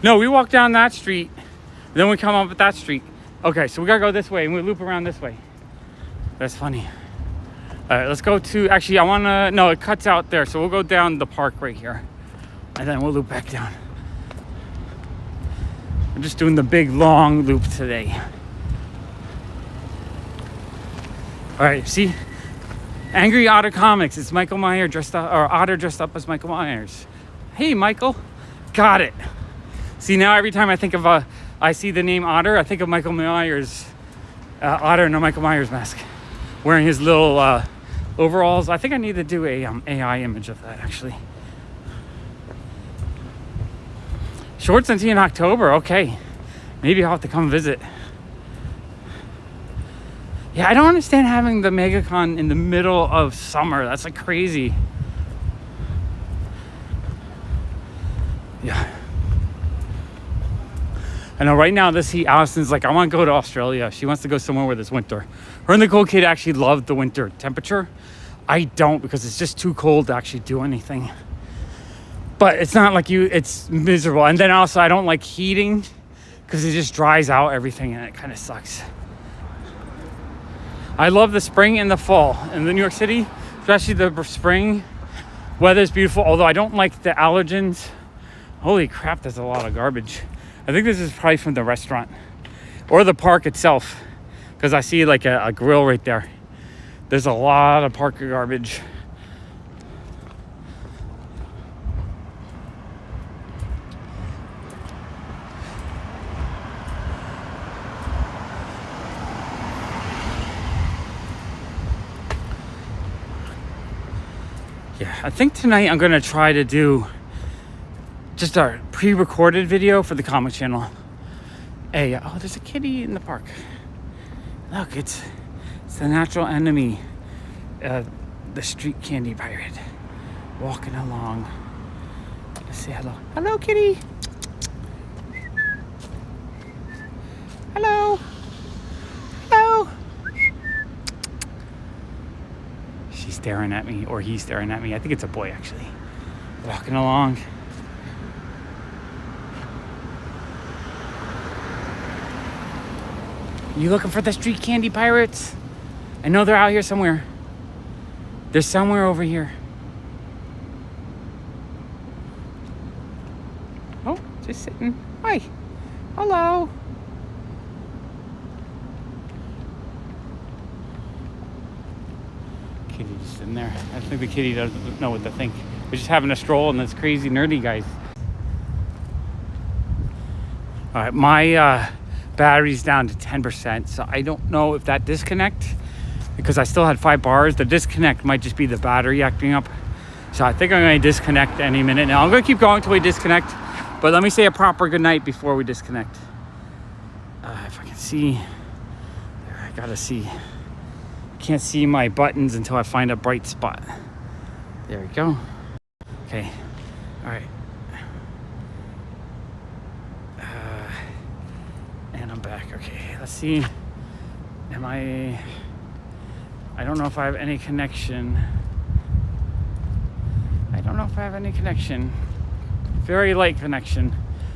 No, we walk down that street, then we come up at that street. Okay, so we gotta go this way, and we loop around this way. That's funny. All right, let's go to, actually, no, it cuts out there, so we'll go down the park right here, and then we'll loop back down. I'm just doing the big, long loop today. All right, see? Angry Otter Comics. It's Michael Myers dressed up, or Otter dressed up as Michael Myers. Hey, Michael. Got it. See, now every time I think of I see the name Otter, I think of Michael Myers, Otter in a Michael Myers mask, wearing his little overalls. I think I need to do a AI image of that, actually. Shorts and tea in October. Okay, maybe I'll have to come visit. Yeah, I don't understand having the MegaCon in the middle of summer. That's like crazy. Yeah. I know right now this heat, Allison's like, I want to go to Australia. She wants to go somewhere where there's winter. Her and the cool kid actually love the winter temperature. I don't, because it's just too cold to actually do anything. But it's not like it's miserable. And then also I don't like heating because it just dries out everything and it kind of sucks. I love the spring and the fall in New York City, especially the spring. Weather's beautiful, although I don't like the allergens. Holy crap, there's a lot of garbage. I think this is probably from the restaurant or the park itself, because I see like a grill right there. There's a lot of park garbage. Yeah, I think tonight I'm gonna try to do just a pre-recorded video for the comic channel. Hey, oh, there's a kitty in the park. Look, it's the natural enemy, the street candy pirate, walking along. Let's say hello. Hello, kitty. Hello. Hello. She's staring at me, or he's staring at me. I think it's a boy, actually. Walking along. You looking for the street candy pirates? I know they're out here somewhere. They're somewhere over here. Oh, just sitting. Hi. Hello. Kitty just sitting there. I think the kitty doesn't know what to think. We're just having a stroll and this crazy nerdy guys. All right, my battery's down to 10%, so I don't know if that disconnect, because I still had 5 bars, the disconnect might just be the battery acting up. So I think I'm going to disconnect any minute now. I'm going to keep going until we disconnect, but let me say a proper good night before we disconnect. If I can see, I gotta see. Can't see my buttons until I find a bright spot. There we go. Okay, all right. And I'm back. Okay, let's see. I don't know if I have any connection. Very light connection.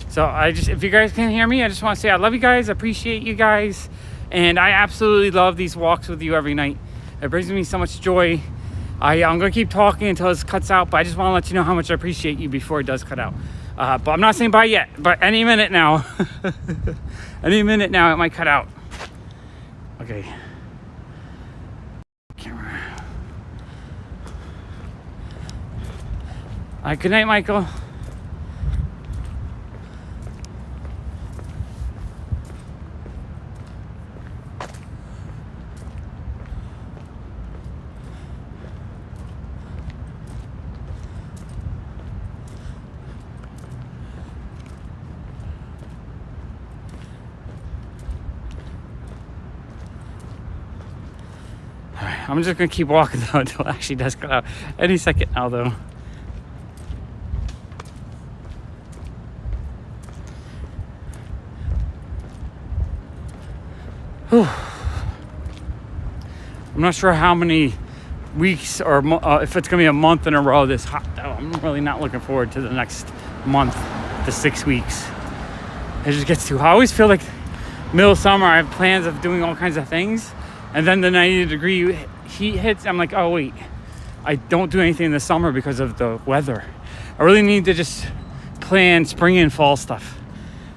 So if you guys can hear me, I just want to say I love you guys. I appreciate you guys. And I absolutely love these walks with you every night. It brings me so much joy. I'm going to keep talking until this cuts out, but I just want to let you know how much I appreciate you before it does cut out. But I'm not saying bye yet, but any minute now. Any minute now it might cut out. Okay. Camera. All right, good night, Michael. I'm just gonna keep walking though until it actually does cut out. Any second now though. Whew. I'm not sure how many weeks or if it's gonna be a month in a row this hot though. I'm really not looking forward to the next month to 6 weeks. It just gets too hot. I always feel like middle of summer I have plans of doing all kinds of things, and then the 90-degree heat hits. I'm like, oh wait, I don't do anything in the summer because of the weather. I really need to just plan spring and fall stuff.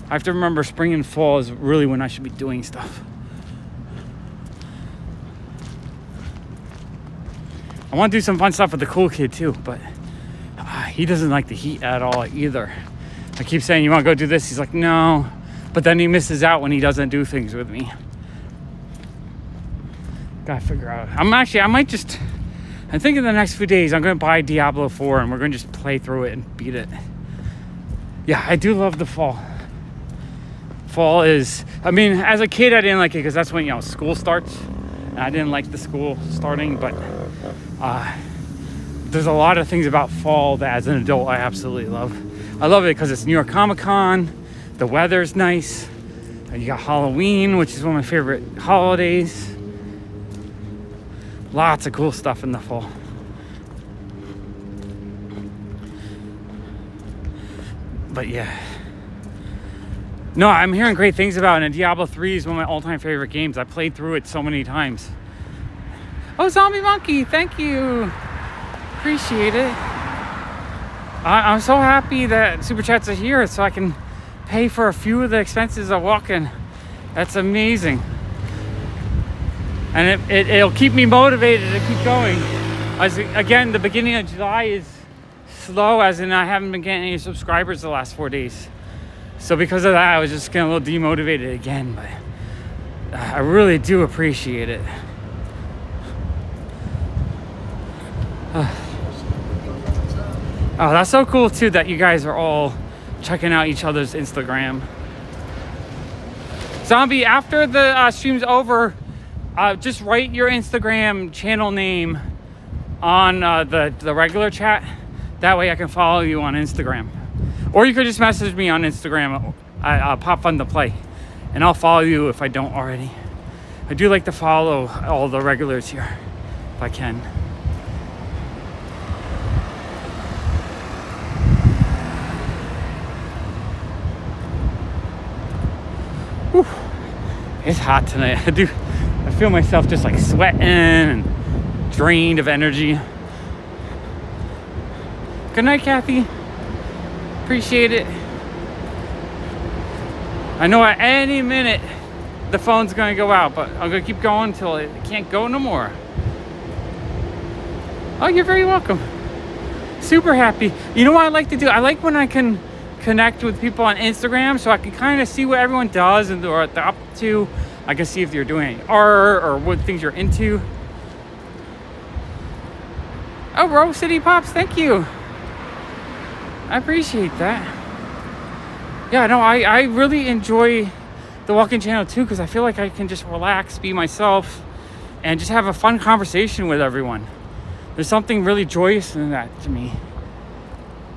I have to remember spring and fall is really when I should be doing stuff. I want to do some fun stuff with the cool kid too, but he doesn't like the heat at all either. I keep saying, you want to go do this? He's like, no. But then he misses out when he doesn't do things with me. Gotta figure out. I think in the next few days I'm gonna buy Diablo 4 and we're gonna just play through it and beat it. Yeah, I do love the fall. Fall is, as a kid I didn't like it because that's when school starts. And I didn't like the school starting, but there's a lot of things about fall that as an adult I absolutely love. I love it because it's New York Comic Con, the weather's nice, you got Halloween, which is one of my favorite holidays. Lots of cool stuff in the fall. But yeah. No, I'm hearing great things about it, and Diablo 3 is one of my all-time favorite games. I played through it so many times. Oh, Zombie Monkey, thank you. Appreciate it. I'm so happy that Super Chats are here so I can pay for a few of the expenses of walking. That's amazing. And it'll keep me motivated to keep going. Again, the beginning of July is slow, as in I haven't been getting any subscribers the last 4 days. So because of that, I was just getting a little demotivated again, but I really do appreciate it. Oh, that's so cool too that you guys are all checking out each other's Instagram. Zombie, after the stream's over, just write your Instagram channel name on the regular chat. That way I can follow you on Instagram. Or you could just message me on Instagram at PopFuzz, and I'll follow you if I don't already. I do like to follow all the regulars here, if I can. Whew. It's hot tonight. I feel myself just like sweating and drained of energy. Good night, Kathy. Appreciate it. I know at any minute the phone's gonna go out, but I'm gonna keep going until it can't go no more. Oh, you're very welcome. Super happy. You know what I like to do? I like when I can connect with people on Instagram, so I can kind of see what everyone does and what they're up to. I can see if you're doing art or what things you're into. Oh, Rose City Pops, thank you. I appreciate that. Yeah, no, I really enjoy the walking channel too, because I feel like I can just relax, be myself, and just have a fun conversation with everyone. There's something really joyous in that to me.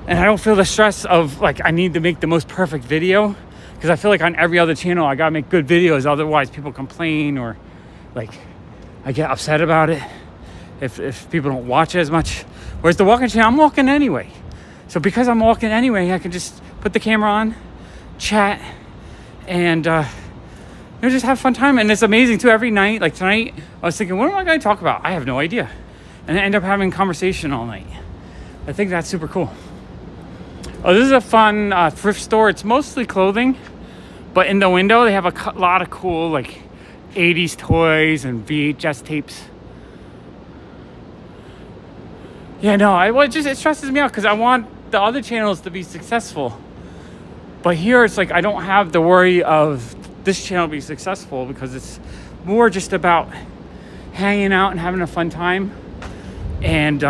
And I don't feel the stress of like I need to make the most perfect video, because I feel like on every other channel I gotta make good videos, otherwise people complain or like I get upset about it if people don't watch it as much. Whereas the walking channel, I'm walking anyway. So because I'm walking anyway, I can just put the camera on, chat, and just have a fun time. And it's amazing too. Every night, like tonight, I was thinking, what am I going to talk about? I have no idea. And I end up having conversation all night. I think that's super cool. Oh, this is a fun thrift store. It's mostly clothing, but in the window they have a lot of cool like 80s toys and VHS tapes. Yeah, no, it stresses me out because I want the other channels to be successful. But here it's like I don't have the worry of this channel being successful, because it's more just about hanging out and having a fun time and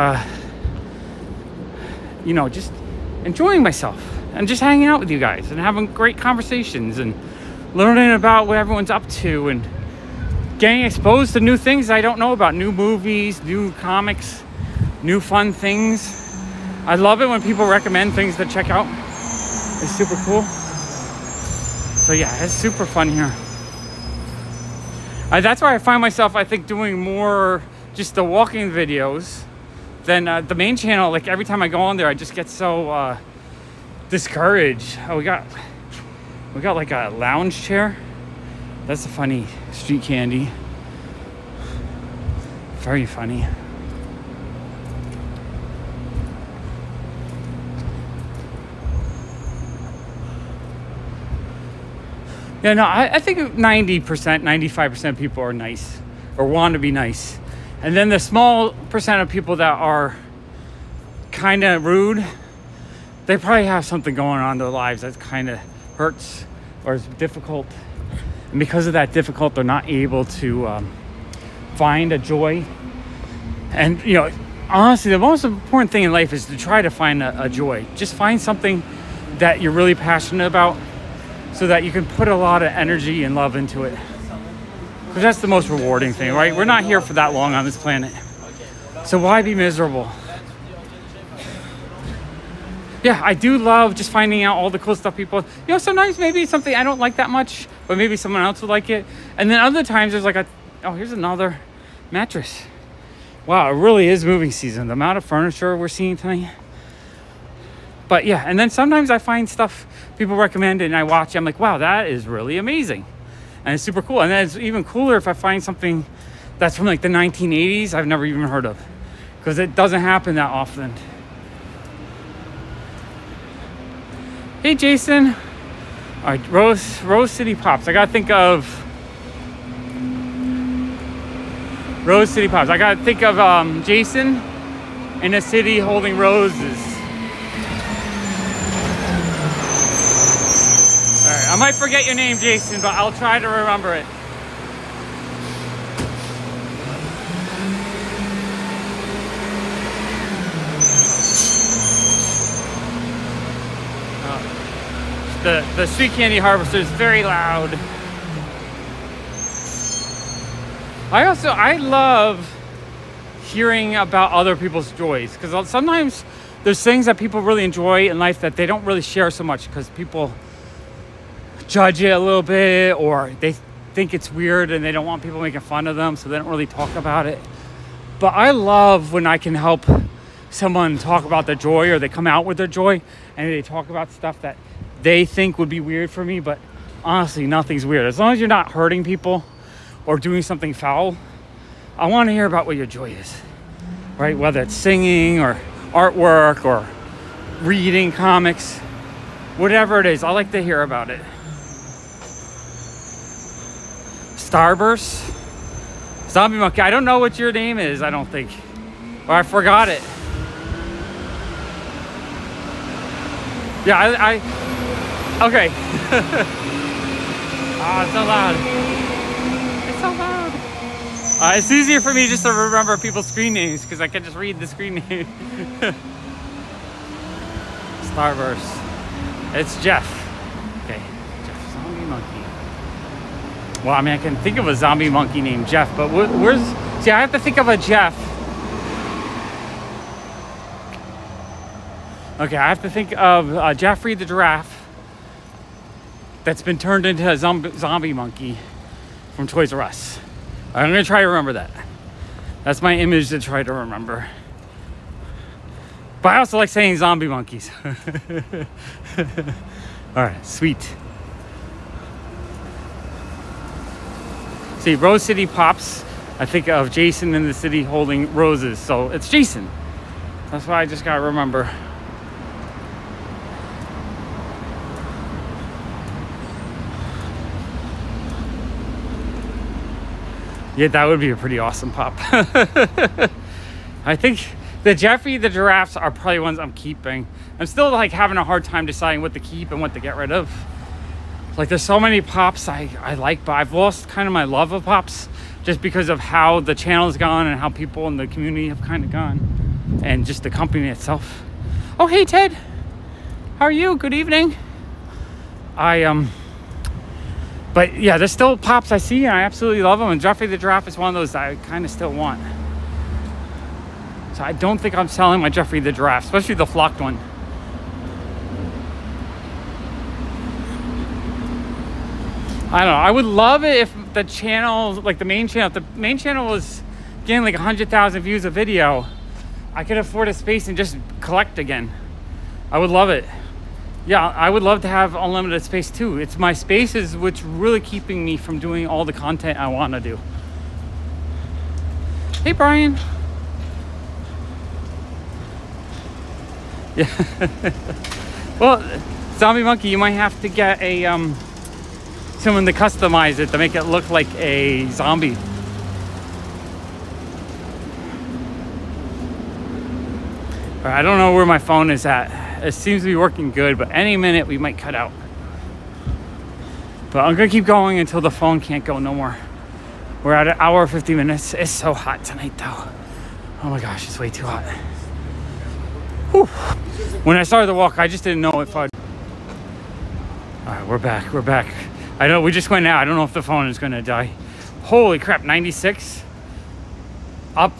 just enjoying myself and just hanging out with you guys and having great conversations and learning about what everyone's up to and getting exposed to new things I don't know about, new movies, new comics, new fun things. I love it when people recommend things to check out. It's super cool. So yeah, it's super fun here. That's why I find myself, I think, doing more just the walking videos than the main channel. Like every time I go on there, I just get so discouraged. Oh, we got like a lounge chair. That's a funny street candy. Very funny. Yeah, no, I think 90%, 95% of people are nice or want to be nice. And then the small percent of people that are kind of rude, they probably have something going on in their lives that kind of hurts or is difficult. And because of that difficult, they're not able to find a joy. And, honestly, the most important thing in life is to try to find a joy. Just find something that you're really passionate about, so that you can put a lot of energy and love into it. Because that's the most rewarding thing, right? We're not here for that long on this planet. So why be miserable? Yeah, I do love just finding out all the cool stuff people... sometimes maybe it's something I don't like that much, but maybe someone else would like it. And then other times there's like here's another mattress. Wow, it really is moving season. The amount of furniture we're seeing tonight. But yeah, and then sometimes I find stuff people recommend and I watch. I'm like, wow, that is really amazing. And it's super cool. And then it's even cooler if I find something that's from like the 1980s I've never even heard of. Because it doesn't happen that often. Hey, Jason. All right, Rose City Pops. I gotta think of Rose City Pops. I gotta think of Jason in a city holding roses. All right, I might forget your name, Jason, but I'll try to remember it. The street candy harvester is very loud. I love hearing about other people's joys, because sometimes there's things that people really enjoy in life that they don't really share so much because people judge it a little bit, or they think it's weird and they don't want people making fun of them, so they don't really talk about it. But I love when I can help someone talk about their joy, or they come out with their joy and they talk about stuff that they think would be weird for me, but honestly, nothing's weird. As long as you're not hurting people or doing something foul, I want to hear about what your joy is, right? Whether it's singing or artwork or reading comics, whatever it is, I like to hear about it. Starburst? Zombie Monkey, I don't know what your name is, I don't think. Or I forgot it. Yeah, okay. It's so loud. It's so loud. It's easier for me just to remember people's screen names because I can just read the screen name. Starburst. It's Jeff. Okay, Jeff, zombie monkey. Well, I mean, I can think of a zombie monkey named Jeff, but where's... See, I have to think of a Jeff. Okay, I have to think of Jeffrey the giraffe that's been turned into a zombie monkey from Toys R Us. I'm gonna try to remember that. That's my image to try to remember. But I also like saying zombie monkeys. All right, sweet. See, Rose City Pops. I think of Jason in the city holding roses, so it's Jason. That's why I just gotta remember. Yeah, that would be a pretty awesome pop. I think the Jeffrey the giraffes are probably ones I'm keeping. I'm still like having a hard time deciding what to keep and what to get rid of. Like there's so many pops I like, but I've lost kind of my love of pops just because of how the channel's gone and how people in the community have kind of gone, and just the company itself. Oh, hey Ted, how are you? Good evening. But yeah, there's still pops I see and I absolutely love them, and Jeffrey the giraffe is one of those that I kind of still want. So I don't think I'm selling my Jeffrey the giraffe, especially the flocked one. I don't know, I would love it if the channel, like the main channel, if the main channel was getting like 100,000 views a video, I could afford a space and just collect again. I would love it. Yeah, I would love to have unlimited space too. It's my space is what's really keeping me from doing all the content I want to do. Hey, Brian. Yeah. Well, Zombie Monkey, you might have to get a someone to customize it to make it look like a zombie. All right, I don't know where my phone is at. It seems to be working good, but any minute we might cut out. But I'm gonna keep going until the phone can't go no more. We're at 1 hour 50 minutes. It's so hot tonight though. Oh my gosh, it's way too hot. Whew. When I started the walk, I just didn't know if I'd... All right, we're back. I know we just went out. I don't know if the phone is gonna die. Holy crap, 96?